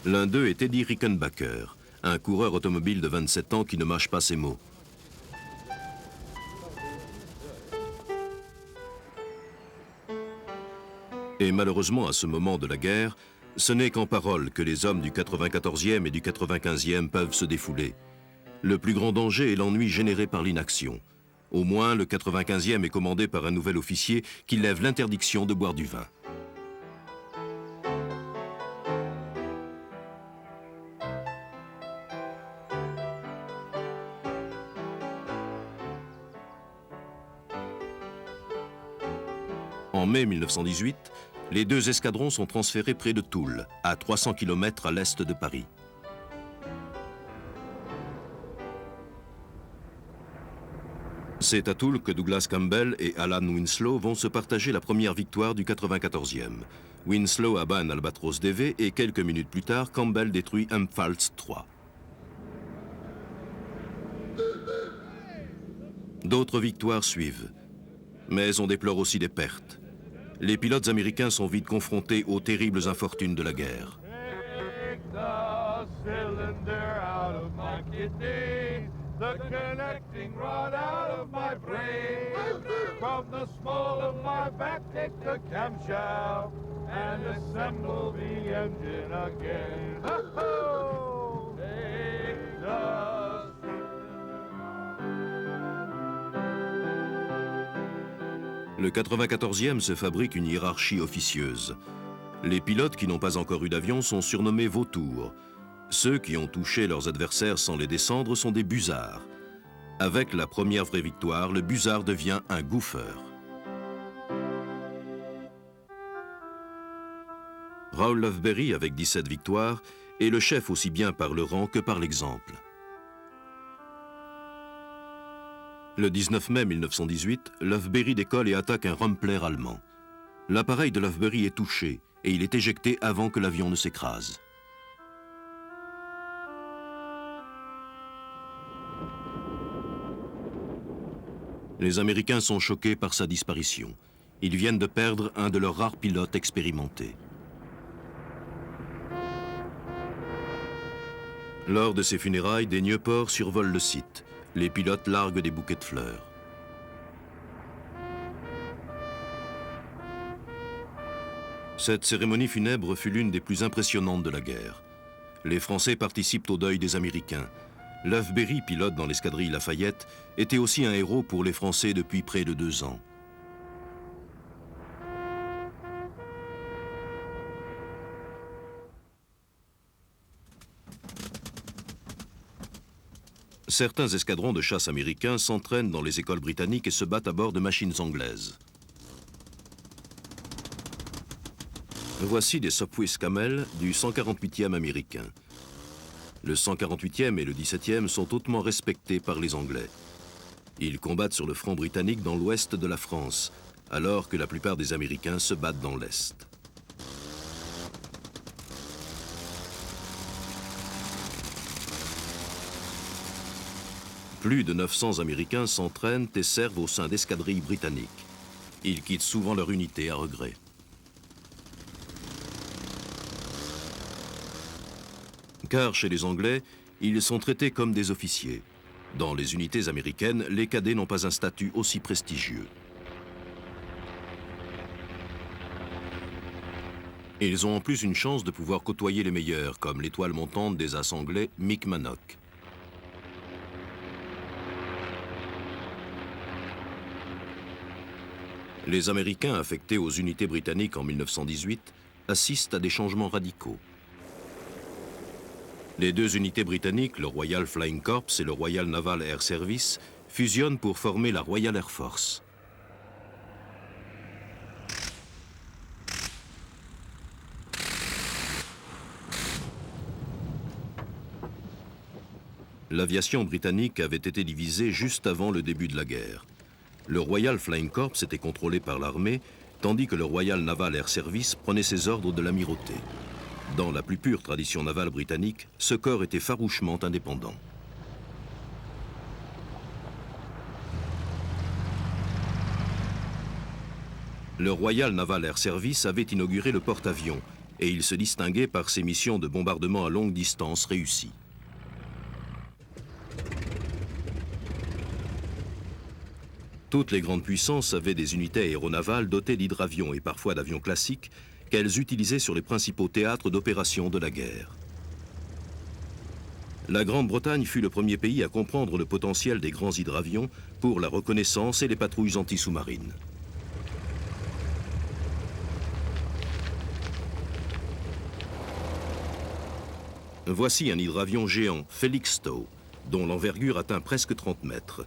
L'un d'eux est Eddie Rickenbacker, un coureur automobile de 27 ans qui ne mâche pas ses mots. Et malheureusement, à ce moment de la guerre, ce n'est qu'en parole que les hommes du 94e et du 95e peuvent se défouler. Le plus grand danger est l'ennui généré par l'inaction. Au moins, le 95e est commandé par un nouvel officier qui lève l'interdiction de boire du vin. En mai 1918, les deux escadrons sont transférés près de Toul, à 300 km à l'est de Paris. C'est à Toul que Douglas Campbell et Alan Winslow vont se partager la première victoire du 94e. Winslow abat un Albatros DV et quelques minutes plus tard, Campbell détruit un Pfalz 3. D'autres victoires suivent, mais on déplore aussi des pertes. Les pilotes américains sont vite confrontés aux terribles infortunes de la guerre. Le 94e se fabrique une hiérarchie officieuse. Les pilotes qui n'ont pas encore eu d'avion sont surnommés vautours. Ceux qui ont touché leurs adversaires sans les descendre sont des busards. Avec la première vraie victoire, le busard devient un goofeur. Raoul Loveberry, avec 17 victoires, est le chef aussi bien par le rang que par l'exemple. Le 19 mai 1918, Loveberry décolle et attaque un Rumpler allemand. L'appareil de Loveberry est touché et il est éjecté avant que l'avion ne s'écrase. Les Américains sont choqués par sa disparition. Ils viennent de perdre un de leurs rares pilotes expérimentés. Lors de ses funérailles, des Nieuport survolent le site. Les pilotes larguent des bouquets de fleurs. Cette cérémonie funèbre fut l'une des plus impressionnantes de la guerre. Les Français participent au deuil des Américains. Loveberry, pilote dans l'escadrille Lafayette, était aussi un héros pour les Français depuis près de 2 ans. Certains escadrons de chasse américains s'entraînent dans les écoles britanniques et se battent à bord de machines anglaises. Voici des Sopwith Camel du 148e américain. Le 148e et le 17e sont hautement respectés par les Anglais. Ils combattent sur le front britannique dans l'ouest de la France, alors que la plupart des Américains se battent dans l'est. Plus de 900 Américains s'entraînent et servent au sein d'escadrilles britanniques. Ils quittent souvent leur unité à regret. Car chez les Anglais, ils sont traités comme des officiers. Dans les unités américaines, les cadets n'ont pas un statut aussi prestigieux. Ils ont en plus une chance de pouvoir côtoyer les meilleurs, comme l'étoile montante des as anglais Mick Manock. Les Américains affectés aux unités britanniques en 1918 assistent à des changements radicaux. Les deux unités britanniques, le Royal Flying Corps et le Royal Naval Air Service, fusionnent pour former la Royal Air Force. L'aviation britannique avait été divisée juste avant le début de la guerre. Le Royal Flying Corps était contrôlé par l'armée, tandis que le Royal Naval Air Service prenait ses ordres de l'amirauté. Dans la plus pure tradition navale britannique, ce corps était farouchement indépendant. Le Royal Naval Air Service avait inauguré le porte-avions et il se distinguait par ses missions de bombardement à longue distance réussies. Toutes les grandes puissances avaient des unités aéronavales dotées d'hydravions et parfois d'avions classiques qu'elles utilisaient sur les principaux théâtres d'opérations de la guerre. La Grande-Bretagne fut le premier pays à comprendre le potentiel des grands hydravions pour la reconnaissance et les patrouilles anti-sous-marines. Voici un hydravion géant, Felixstowe, dont l'envergure atteint presque 30 mètres.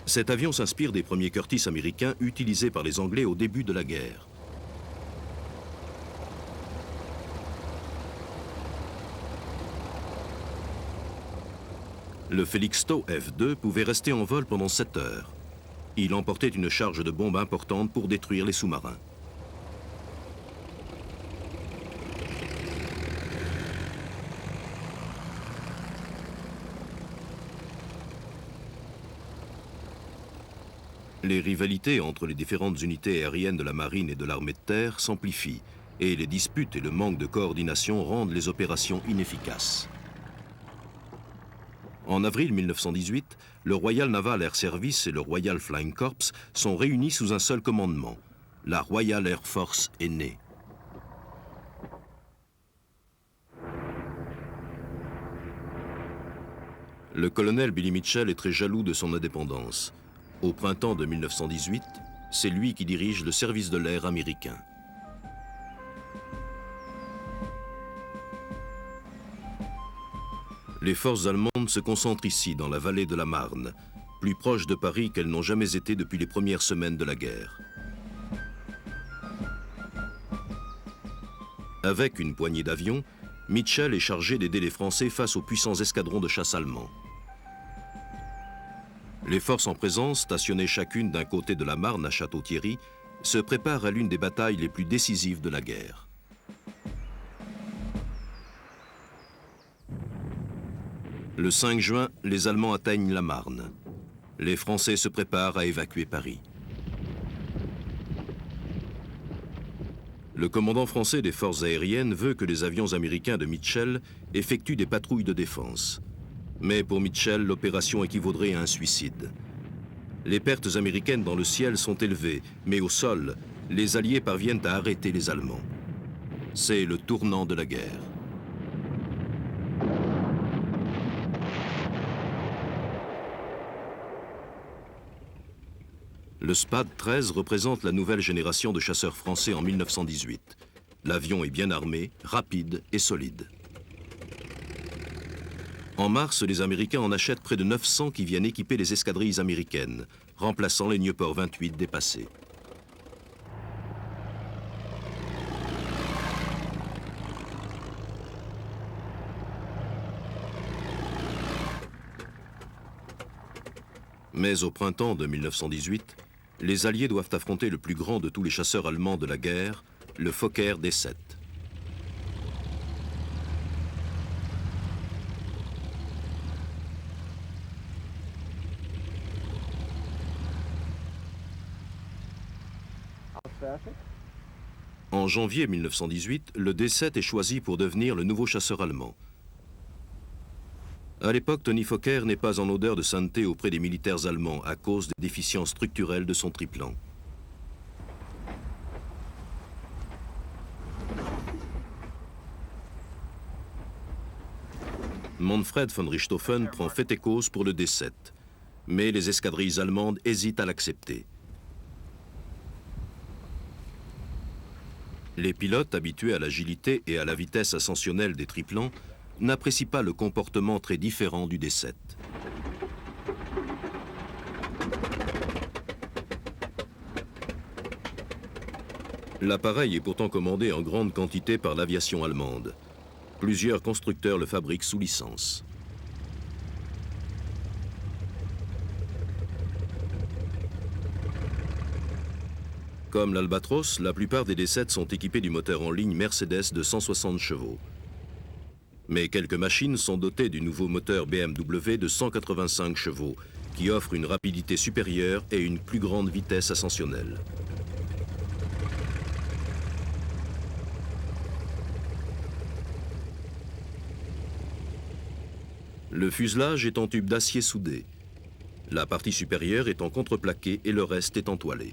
Cet avion s'inspire des premiers Curtiss américains utilisés par les Anglais au début de la guerre. Le Felixstowe F-2 pouvait rester en vol pendant 7 heures. Il emportait une charge de bombes importante pour détruire les sous-marins. Les rivalités entre les différentes unités aériennes de la marine et de l'armée de terre s'amplifient et les disputes et le manque de coordination rendent les opérations inefficaces. En avril 1918, le Royal Naval Air Service et le Royal Flying Corps sont réunis sous un seul commandement. La Royal Air Force est née. Le colonel Billy Mitchell est très jaloux de son indépendance. Au printemps de 1918, c'est lui qui dirige le service de l'air américain. Les forces allemandes se concentrent ici, dans la vallée de la Marne, plus proche de Paris qu'elles n'ont jamais été depuis les premières semaines de la guerre. Avec une poignée d'avions, Mitchell est chargé d'aider les Français face aux puissants escadrons de chasse allemands. Les forces en présence, stationnées chacune d'un côté de la Marne à Château-Thierry, se préparent à l'une des batailles les plus décisives de la guerre. Le 5 juin, les Allemands atteignent la Marne. Les Français se préparent à évacuer Paris. Le commandant français des forces aériennes veut que les avions américains de Mitchell effectuent des patrouilles de défense. Mais pour Mitchell, l'opération équivaudrait à un suicide. Les pertes américaines dans le ciel sont élevées, mais au sol, les Alliés parviennent à arrêter les Allemands. C'est le tournant de la guerre. Le Spad 13 représente la nouvelle génération de chasseurs français en 1918. L'avion est bien armé, rapide et solide. En mars, les Américains en achètent près de 900 qui viennent équiper les escadrilles américaines, remplaçant les Nieuport 28 dépassés. Mais au printemps de 1918, les Alliés doivent affronter le plus grand de tous les chasseurs allemands de la guerre, le Fokker D-7. En janvier 1918, le D-7 est choisi pour devenir le nouveau chasseur allemand. À l'époque, Tony Fokker n'est pas en odeur de sainteté auprès des militaires allemands à cause des déficiences structurelles de son triplan. Manfred von Richthofen prend fait et cause pour le D-7, mais les escadrilles allemandes hésitent à l'accepter. Les pilotes, habitués à l'agilité et à la vitesse ascensionnelle des triplans, n'apprécient pas le comportement très différent du D-7. L'appareil est pourtant commandé en grande quantité par l'aviation allemande. Plusieurs constructeurs le fabriquent sous licence. Comme l'Albatros, la plupart des D-7 sont équipés du moteur en ligne Mercedes de 160 chevaux. Mais quelques machines sont dotées du nouveau moteur BMW de 185 chevaux, qui offre une rapidité supérieure et une plus grande vitesse ascensionnelle. Le fuselage est en tube d'acier soudé. La partie supérieure est en contreplaqué et le reste est entoilé.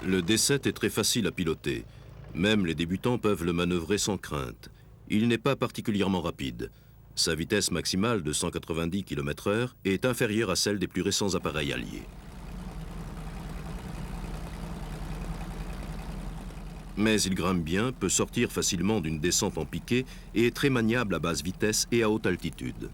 Le D-7 est très facile à piloter. Même les débutants peuvent le manœuvrer sans crainte. Il n'est pas particulièrement rapide. Sa vitesse maximale de 190 km/h est inférieure à celle des plus récents appareils alliés. Mais il grimpe bien, peut sortir facilement d'une descente en piqué et est très maniable à basse vitesse et à haute altitude.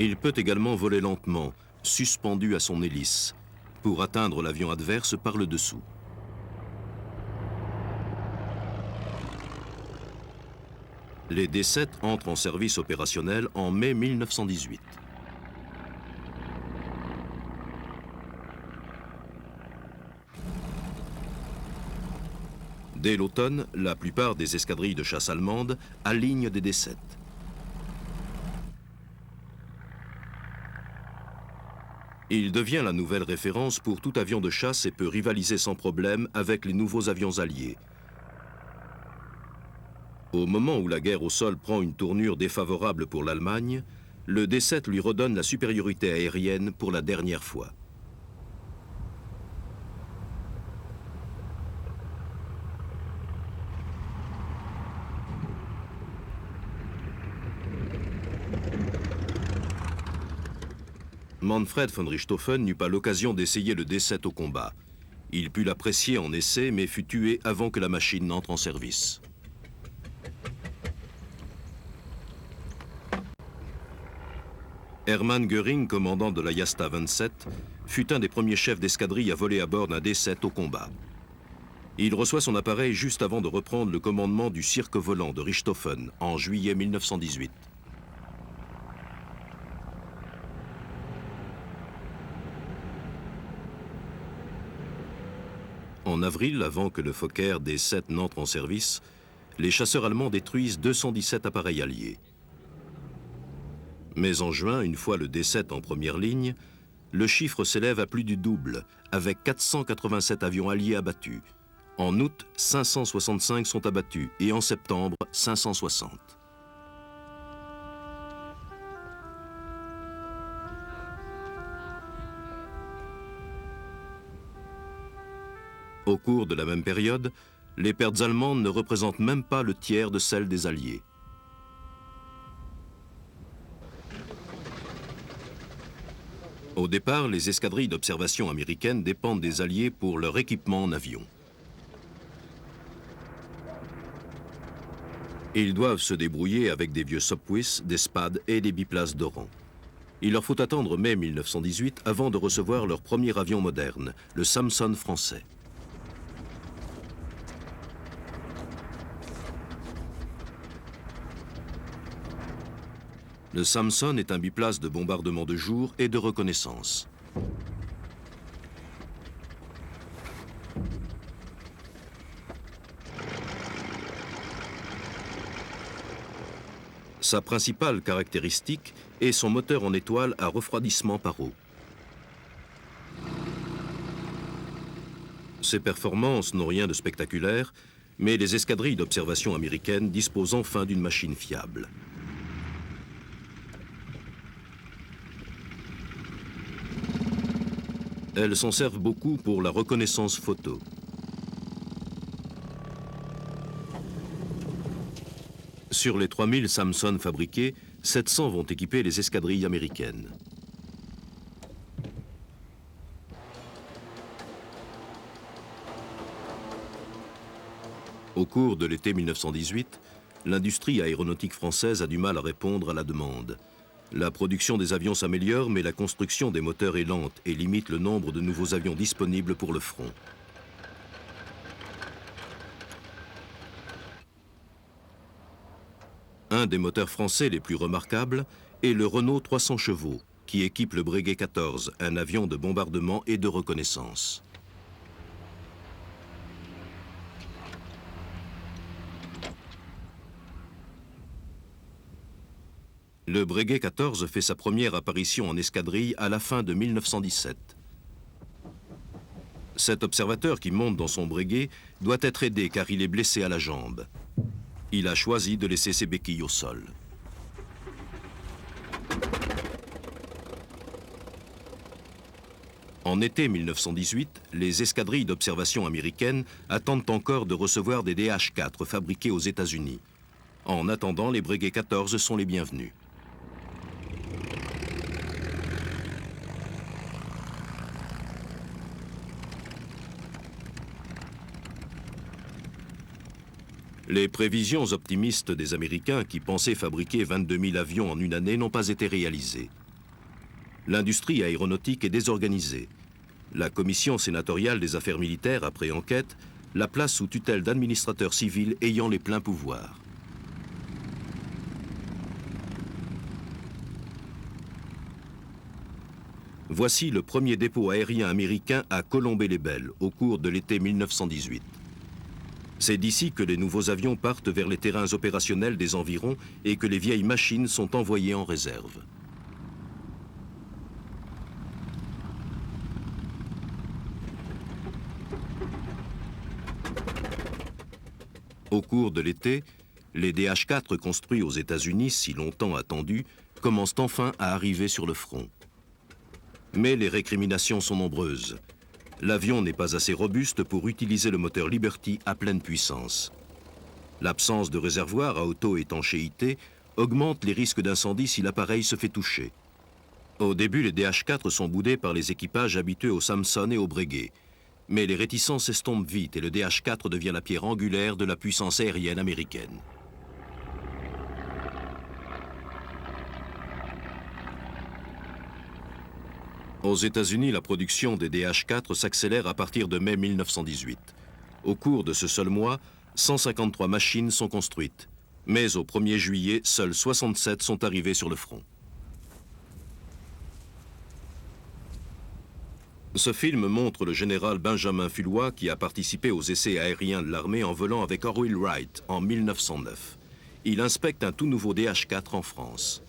Il peut également voler lentement, suspendu à son hélice, pour atteindre l'avion adverse par le dessous. Les D-7 entrent en service opérationnel en mai 1918. Dès l'automne, la plupart des escadrilles de chasse allemandes alignent des D-7. Il devient la nouvelle référence pour tout avion de chasse et peut rivaliser sans problème avec les nouveaux avions alliés. Au moment où la guerre au sol prend une tournure défavorable pour l'Allemagne, le D-7 lui redonne la supériorité aérienne pour la dernière fois. Manfred von Richthofen n'eut pas l'occasion d'essayer le D-7 au combat. Il put l'apprécier en essai, mais fut tué avant que la machine n'entre en service. Hermann Göring, commandant de la Jasta 27, fut un des premiers chefs d'escadrille à voler à bord d'un D-7 au combat. Il reçoit son appareil juste avant de reprendre le commandement du cirque volant de Richthofen en juillet 1918. En avril, avant que le Fokker D-7 n'entre en service, les chasseurs allemands détruisent 217 appareils alliés. Mais en juin, une fois le D-7 en première ligne, le chiffre s'élève à plus du double, avec 487 avions alliés abattus. En août, 565 sont abattus et en septembre, 560. Au cours de la même période, les pertes allemandes ne représentent même pas le tiers de celles des Alliés. Au départ, les escadrilles d'observation américaines dépendent des Alliés pour leur équipement en avion. Ils doivent se débrouiller avec des vieux Sopwith, des Spad et des biplaces d'Oran. Il leur faut attendre mai 1918 avant de recevoir leur premier avion moderne, le Samson français. Le Samson est un biplace de bombardement de jour et de reconnaissance. Sa principale caractéristique est son moteur en étoile à refroidissement par eau. Ses performances n'ont rien de spectaculaire, mais les escadrilles d'observation américaines disposent enfin d'une machine fiable. Elles s'en servent beaucoup pour la reconnaissance photo. Sur les 3000 Samson fabriqués, 700 vont équiper les escadrilles américaines. Au cours de l'été 1918, l'industrie aéronautique française a du mal à répondre à la demande. La production des avions s'améliore, mais la construction des moteurs est lente et limite le nombre de nouveaux avions disponibles pour le front. Un des moteurs français les plus remarquables est le Renault 300 chevaux, qui équipe le Breguet 14, un avion de bombardement et de reconnaissance. Le Breguet 14 fait sa première apparition en escadrille à la fin de 1917. Cet observateur qui monte dans son Breguet doit être aidé car il est blessé à la jambe. Il a choisi de laisser ses béquilles au sol. En été 1918, les escadrilles d'observation américaines attendent encore de recevoir des DH-4 fabriqués aux États-Unis. En attendant, les Breguet 14 sont les bienvenus. Les prévisions optimistes des Américains qui pensaient fabriquer 22 000 avions en une année n'ont pas été réalisées. L'industrie aéronautique est désorganisée. La commission sénatoriale des affaires militaires, après enquête, la place sous tutelle d'administrateurs civils ayant les pleins pouvoirs. Voici le premier dépôt aérien américain à Colombey-les-Belles au cours de l'été 1918. C'est d'ici que les nouveaux avions partent vers les terrains opérationnels des environs et que les vieilles machines sont envoyées en réserve. Au cours de l'été, les DH-4 construits aux États-Unis, si longtemps attendus, commencent enfin à arriver sur le front. Mais les récriminations sont nombreuses. L'avion n'est pas assez robuste pour utiliser le moteur Liberty à pleine puissance. L'absence de réservoir à auto-étanchéité augmente les risques d'incendie si l'appareil se fait toucher. Au début, les DH-4 sont boudés par les équipages habitués au Samson et au Breguet. Mais les réticences s'estompent vite et le DH-4 devient la pierre angulaire de la puissance aérienne américaine. Aux États-Unis, la production des DH-4 s'accélère à partir de mai 1918. Au cours de ce seul mois, 153 machines sont construites. Mais au 1er juillet, seules 67 sont arrivées sur le front. Ce film montre le général Benjamin Fullois qui a participé aux essais aériens de l'armée en volant avec Orville Wright en 1909. Il inspecte un tout nouveau DH-4 en France.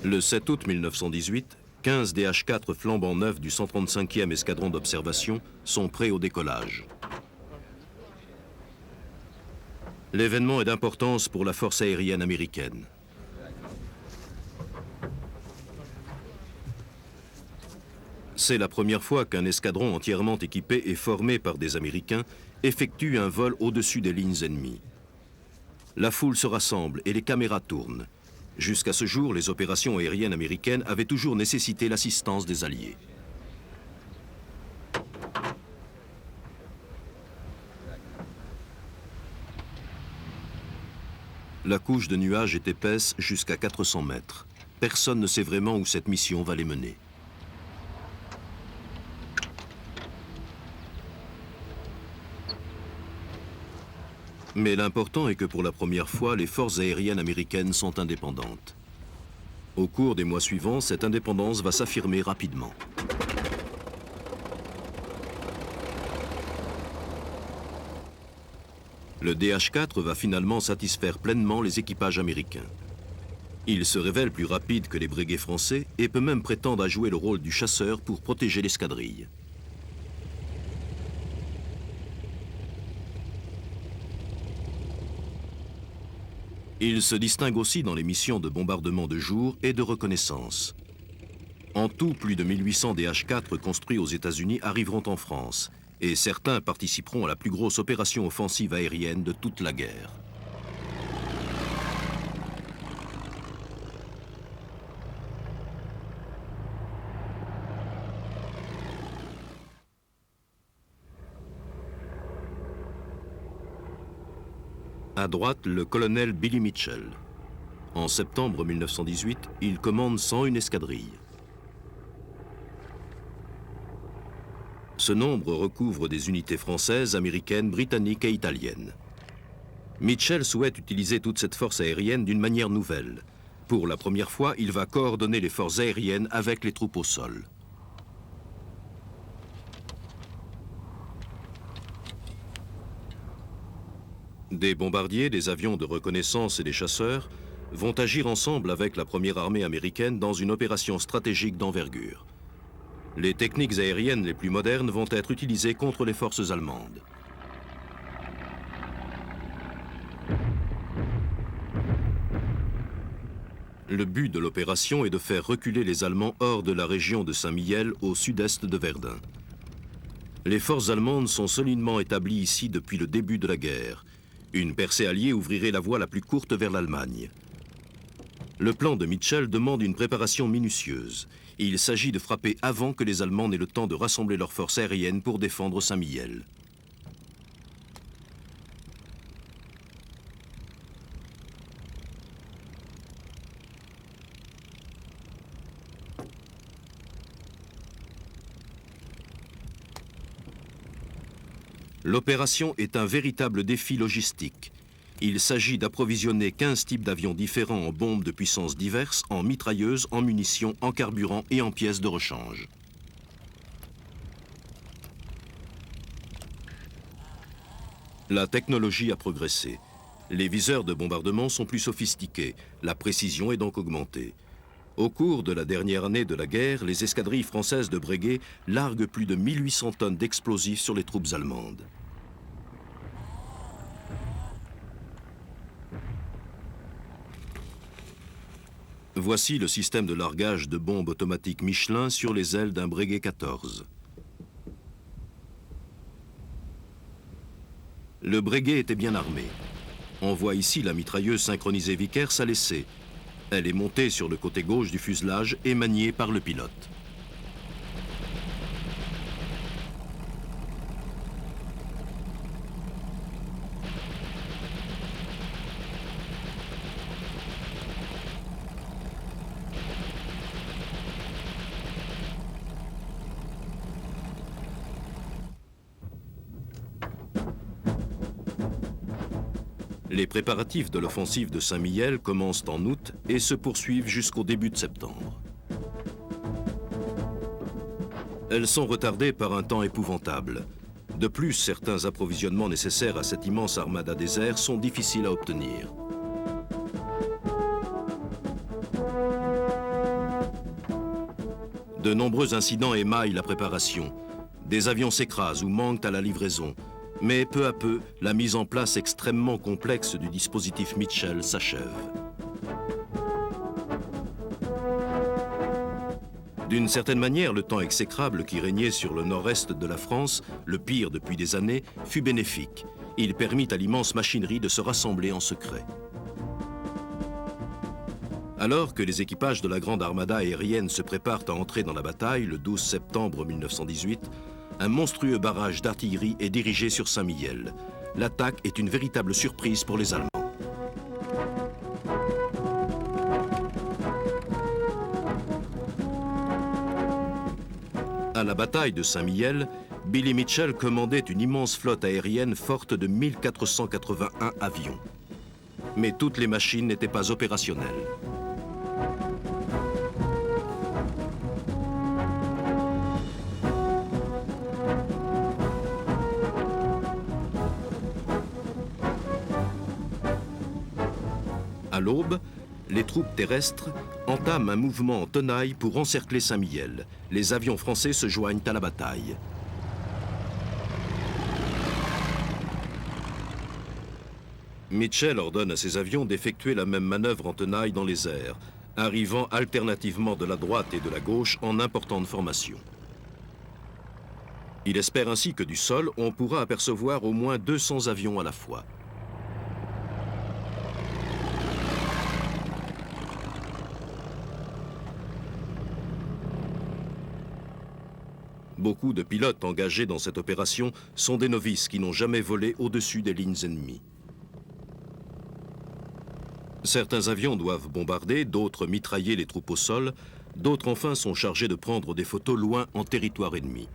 Le 7 août 1918, 15 DH-4 flambant neufs du 135e escadron d'observation sont prêts au décollage. L'événement est d'importance pour la force aérienne américaine. C'est la première fois qu'un escadron entièrement équipé et formé par des Américains effectue un vol au-dessus des lignes ennemies. La foule se rassemble et les caméras tournent. Jusqu'à ce jour, les opérations aériennes américaines avaient toujours nécessité l'assistance des Alliés. La couche de nuages est épaisse jusqu'à 400 mètres. Personne ne sait vraiment où cette mission va les mener. Mais l'important est que pour la première fois, les forces aériennes américaines sont indépendantes. Au cours des mois suivants, cette indépendance va s'affirmer rapidement. Le DH-4 va finalement satisfaire pleinement les équipages américains. Il se révèle plus rapide que les Breguet français et peut même prétendre à jouer le rôle du chasseur pour protéger l'escadrille. Il se distingue aussi dans les missions de bombardement de jour et de reconnaissance. En tout, plus de 1800 DH-4 construits aux États-Unis arriveront en France, et certains participeront à la plus grosse opération offensive aérienne de toute la guerre. À droite, le colonel Billy Mitchell. En septembre 1918, il commande 101 escadrilles. Ce nombre recouvre des unités françaises, américaines, britanniques et italiennes. Mitchell souhaite utiliser toute cette force aérienne d'une manière nouvelle. Pour la première fois, il va coordonner les forces aériennes avec les troupes au sol. Des bombardiers, des avions de reconnaissance et des chasseurs vont agir ensemble avec la première armée américaine dans une opération stratégique d'envergure. Les techniques aériennes les plus modernes vont être utilisées contre les forces allemandes. Le but de l'opération est de faire reculer les Allemands hors de la région de Saint-Mihiel au sud-est de Verdun. Les forces allemandes sont solidement établies ici depuis le début de la guerre. Une percée alliée ouvrirait la voie la plus courte vers l'Allemagne. Le plan de Mitchell demande une préparation minutieuse. Il s'agit de frapper avant que les Allemands n'aient le temps de rassembler leurs forces aériennes pour défendre Saint-Mihiel. L'opération est un véritable défi logistique. Il s'agit d'approvisionner 15 types d'avions différents en bombes de puissances diverses, en mitrailleuses, en munitions, en carburant et en pièces de rechange. La technologie a progressé. Les viseurs de bombardement sont plus sophistiqués. La précision est donc augmentée. Au cours de la dernière année de la guerre, les escadrilles françaises de Breguet larguent plus de 1800 tonnes d'explosifs sur les troupes allemandes. Voici le système de largage de bombes automatiques Michelin sur les ailes d'un Breguet 14. Le Breguet était bien armé. On voit ici la mitrailleuse synchronisée Vickers à l'essai. Elle est montée sur le côté gauche du fuselage et maniée par le pilote. Les préparatifs de l'offensive de Saint-Mihiel commencent en août et se poursuivent jusqu'au début de septembre. Elles sont retardées par un temps épouvantable. De plus, certains approvisionnements nécessaires à cette immense armada des airs sont difficiles à obtenir. De nombreux incidents émaillent la préparation. Des avions s'écrasent ou manquent à la livraison. Mais peu à peu, la mise en place extrêmement complexe du dispositif Mitchell s'achève. D'une certaine manière, le temps exécrable qui régnait sur le nord-est de la France, le pire depuis des années, fut bénéfique. Il permit à l'immense machinerie de se rassembler en secret. Alors que les équipages de la grande armada aérienne se préparent à entrer dans la bataille le 12 septembre 1918, un monstrueux barrage d'artillerie est dirigé sur Saint-Mihiel. L'attaque est une véritable surprise pour les Allemands. À la bataille de Saint-Mihiel, Billy Mitchell commandait une immense flotte aérienne forte de 1481 avions. Mais toutes les machines n'étaient pas opérationnelles. À l'aube, les troupes terrestres entament un mouvement en tenaille pour encercler Saint-Mihiel. Les avions français se joignent à la bataille. Mitchell ordonne à ses avions d'effectuer la même manœuvre en tenaille dans les airs, arrivant alternativement de la droite et de la gauche en importante formation. Il espère ainsi que du sol, on pourra apercevoir au moins 200 avions à la fois. Beaucoup de pilotes engagés dans cette opération sont des novices qui n'ont jamais volé au-dessus des lignes ennemies. Certains avions doivent bombarder, d'autres mitrailler les troupes au sol, d'autres enfin sont chargés de prendre des photos loin en territoire ennemi.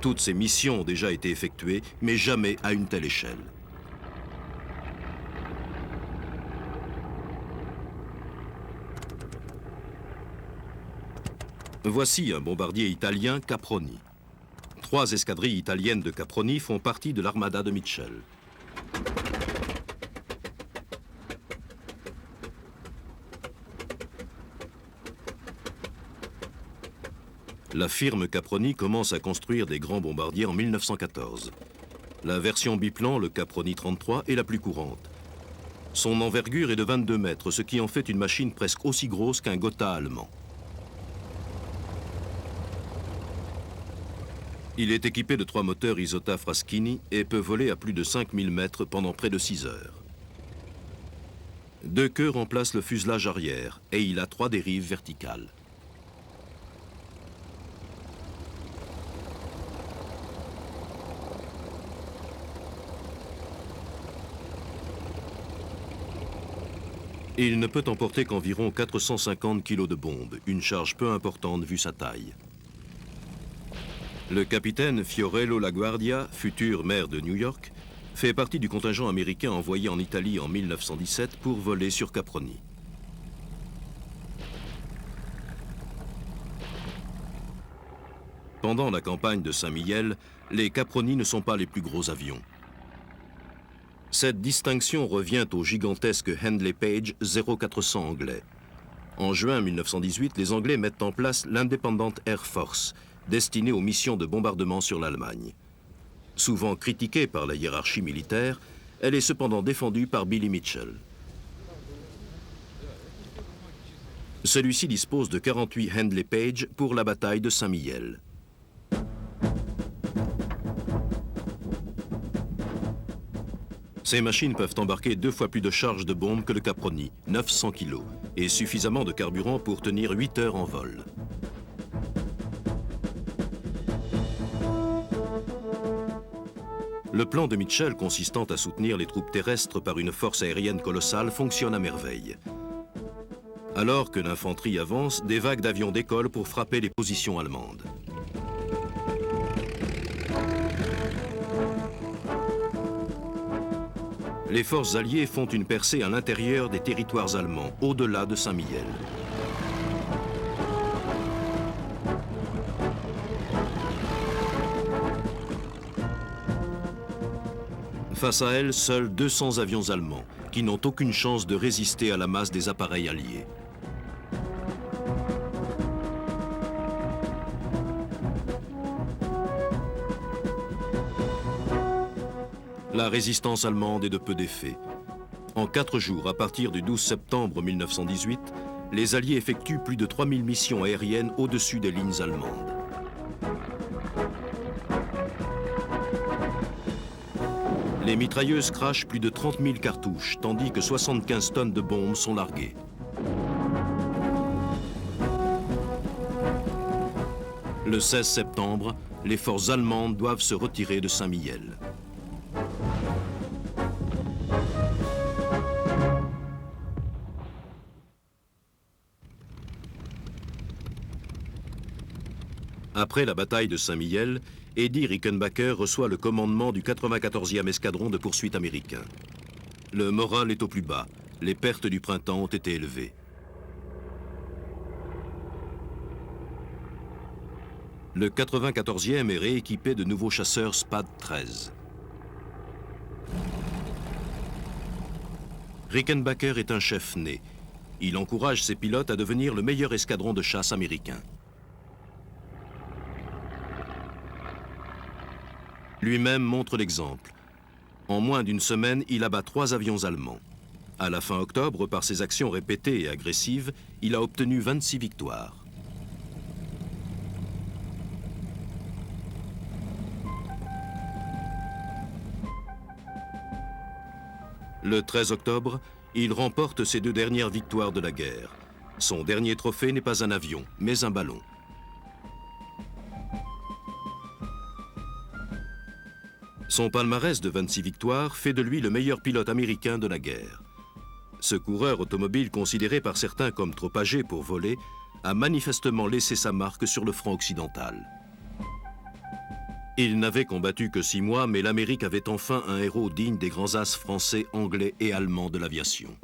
Toutes ces missions ont déjà été effectuées, mais jamais à une telle échelle. Voici un bombardier italien Caproni. 3 escadrilles italiennes de Caproni font partie de l'armada de Mitchell. La firme Caproni commence à construire des grands bombardiers en 1914. La version biplan, le Caproni 33, est la plus courante. Son envergure est de 22 mètres, ce qui en fait une machine presque aussi grosse qu'un Gotha allemand. Il est équipé de 3 moteurs Isota Fraschini et peut voler à plus de 5000 mètres pendant près de 6 heures. 2 queues remplacent le fuselage arrière et il a 3 dérives verticales. Il ne peut emporter qu'environ 450 kg de bombes, une charge peu importante vu sa taille. Le capitaine Fiorello LaGuardia, futur maire de New York, fait partie du contingent américain envoyé en Italie en 1917 pour voler sur Caproni. Pendant la campagne de Saint-Mihiel, les Caproni ne sont pas les plus gros avions. Cette distinction revient au gigantesque Handley Page 0400 anglais. En juin 1918, les Anglais mettent en place l'Independent Air Force, destinée aux missions de bombardement sur l'Allemagne. Souvent critiquée par la hiérarchie militaire, elle est cependant défendue par Billy Mitchell. Celui-ci dispose de 48 Handley Page pour la bataille de Saint-Mihiel. Ces machines peuvent embarquer 2 fois plus de charge de bombes que le Caproni, 900 kg, et suffisamment de carburant pour tenir 8 heures en vol. Le plan de Mitchell consistant à soutenir les troupes terrestres par une force aérienne colossale fonctionne à merveille. Alors que l'infanterie avance, des vagues d'avions décollent pour frapper les positions allemandes. Les forces alliées font une percée à l'intérieur des territoires allemands, au-delà de Saint-Mihiel. Face à elles, seuls 200 avions allemands, qui n'ont aucune chance de résister à la masse des appareils alliés. La résistance allemande est de peu d'effet. En 4 jours, à partir du 12 septembre 1918, les Alliés effectuent plus de 3000 missions aériennes au-dessus des lignes allemandes. Les mitrailleuses crachent plus de 30 000 cartouches, tandis que 75 tonnes de bombes sont larguées. Le 16 septembre, les forces allemandes doivent se retirer de Saint-Mihiel. Après la bataille de Saint-Mihiel, Eddie Rickenbacker reçoit le commandement du 94e escadron de poursuite américain. Le moral est au plus bas. Les pertes du printemps ont été élevées. Le 94e est rééquipé de nouveaux chasseurs SPAD 13. Rickenbacker est un chef né. Il encourage ses pilotes à devenir le meilleur escadron de chasse américain. Lui-même montre l'exemple. En moins d'une semaine, il abat 3 avions allemands. À la fin octobre, par ses actions répétées et agressives, il a obtenu 26 victoires. Le 13 octobre, il remporte ses 2 dernières victoires de la guerre. Son dernier trophée n'est pas un avion, mais un ballon. Son palmarès de 26 victoires fait de lui le meilleur pilote américain de la guerre. Ce coureur automobile, considéré par certains comme trop âgé pour voler, a manifestement laissé sa marque sur le front occidental. Il n'avait combattu que 6 mois, mais l'Amérique avait enfin un héros digne des grands as français, anglais et allemands de l'aviation.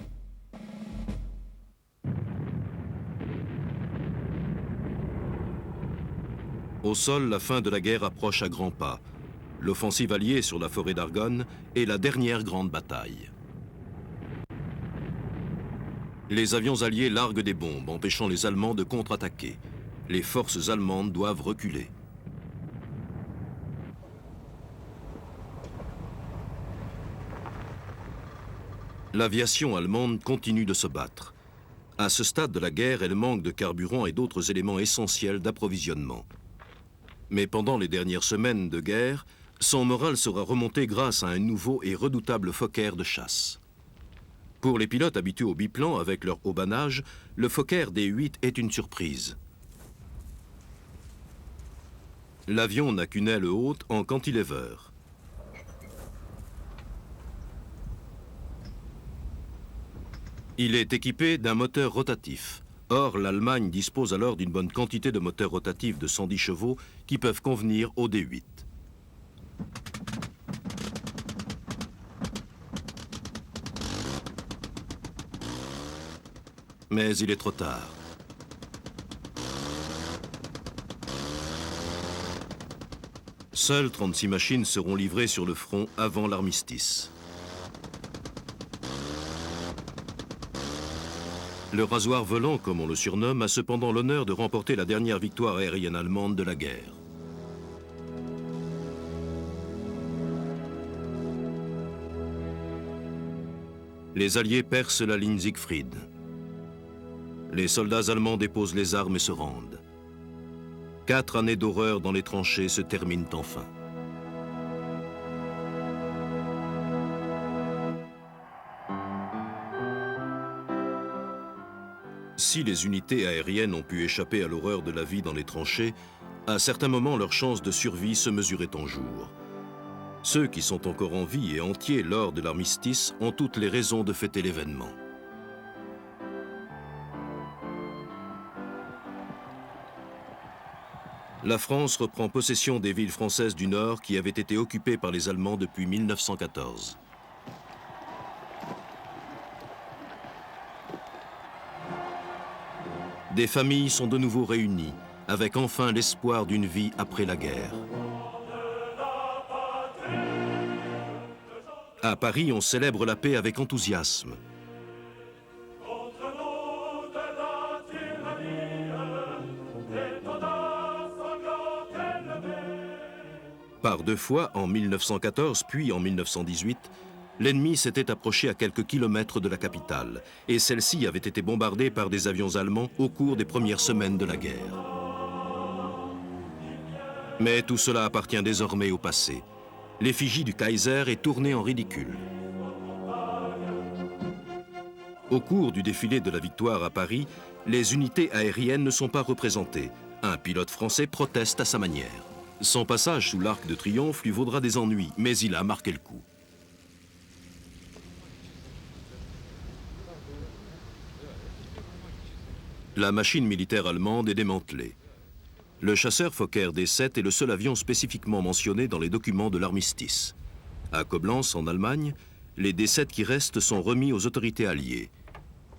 Au sol, la fin de la guerre approche à grands pas. L'offensive alliée sur la forêt d'Argonne est la dernière grande bataille. Les avions alliés larguent des bombes, empêchant les Allemands de contre-attaquer. Les forces allemandes doivent reculer. L'aviation allemande continue de se battre. À ce stade de la guerre, elle manque de carburant et d'autres éléments essentiels d'approvisionnement. Mais pendant les dernières semaines de guerre, son moral sera remonté grâce à un nouveau et redoutable Fokker de chasse. Pour les pilotes habitués au biplan avec leur haubanage, le Fokker D8 est une surprise. L'avion n'a qu'une aile haute en cantilever. Il est équipé d'un moteur rotatif. Or, l'Allemagne dispose alors d'une bonne quantité de moteurs rotatifs de 110 chevaux qui peuvent convenir au D8. Mais il est trop tard. Seules 36 machines seront livrées sur le front avant l'armistice. Le rasoir volant, comme on le surnomme, a cependant l'honneur de remporter la dernière victoire aérienne allemande de la guerre. Les Alliés percent la ligne Siegfried. Les soldats allemands déposent les armes et se rendent. 4 années d'horreur dans les tranchées se terminent enfin. Si les unités aériennes ont pu échapper à l'horreur de la vie dans les tranchées, à certains moments leurs chances de survie se mesuraient en jours. Ceux qui sont encore en vie et entiers lors de l'armistice ont toutes les raisons de fêter l'événement. La France reprend possession des villes françaises du Nord qui avaient été occupées par les Allemands depuis 1914. Des familles sont de nouveau réunies, avec enfin l'espoir d'une vie après la guerre. À Paris, on célèbre la paix avec enthousiasme. Par 2 fois, en 1914 puis en 1918, l'ennemi s'était approché à quelques kilomètres de la capitale, et celle-ci avait été bombardée par des avions allemands au cours des premières semaines de la guerre. Mais tout cela appartient désormais au passé. L'effigie du Kaiser est tournée en ridicule. Au cours du défilé de la victoire à Paris, les unités aériennes ne sont pas représentées. Un pilote français proteste à sa manière. Son passage sous l'Arc de Triomphe lui vaudra des ennuis, mais il a marqué le coup. La machine militaire allemande est démantelée. Le chasseur Fokker D-7 est le seul avion spécifiquement mentionné dans les documents de l'armistice. À Koblenz, en Allemagne, les D-7 qui restent sont remis aux autorités alliées.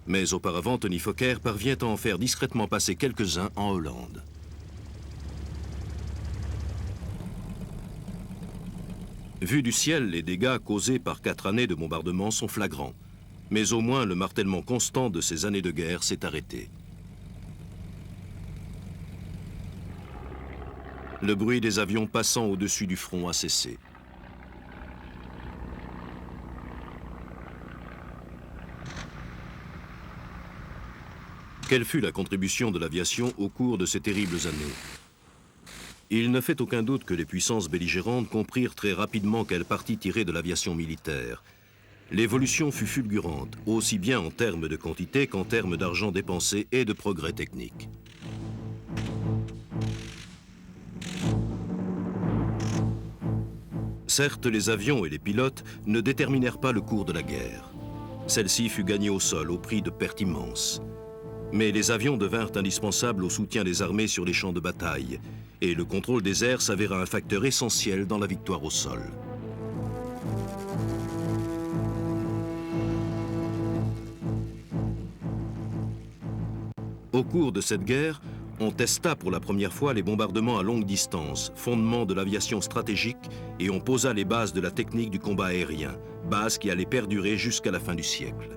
Mais auparavant, Tony Fokker parvient à en faire discrètement passer quelques-uns en Hollande. Vu du ciel, les dégâts causés par 4 années de bombardement sont flagrants. Mais au moins, le martèlement constant de ces années de guerre s'est arrêté. Le bruit des avions passant au-dessus du front a cessé. Quelle fut la contribution de l'aviation au cours de ces terribles années? Il ne fait aucun doute que les puissances belligérantes comprirent très rapidement quelle partie tirer de l'aviation militaire. L'évolution fut fulgurante, aussi bien en termes de quantité qu'en termes d'argent dépensé et de progrès techniques. Certes, les avions et les pilotes ne déterminèrent pas le cours de la guerre. Celle-ci fut gagnée au sol au prix de pertes immenses. Mais les avions devinrent indispensables au soutien des armées sur les champs de bataille, et le contrôle des airs s'avéra un facteur essentiel dans la victoire au sol. Au cours de cette guerre, on testa pour la première fois les bombardements à longue distance, fondement de l'aviation stratégique, et on posa les bases de la technique du combat aérien, bases qui allaient perdurer jusqu'à la fin du siècle.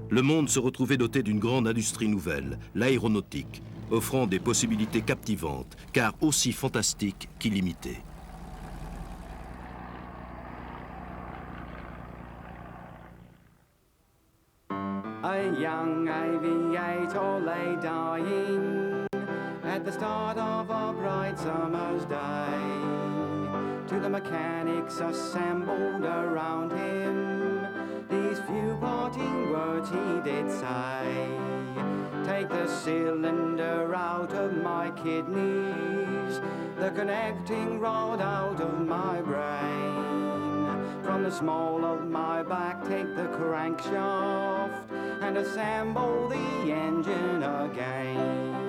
Le monde se retrouvait doté d'une grande industrie nouvelle, l'aéronautique, offrant des possibilités captivantes, car aussi fantastiques qu'illimitées. A young aviator lay dying at the start of a bright summer's day. To the mechanics assembled around him, these few parting words he did say. Take the cylinder out of my kidneys, the connecting rod out of my brain. From the small of my back take the crankshaft and assemble the engine again.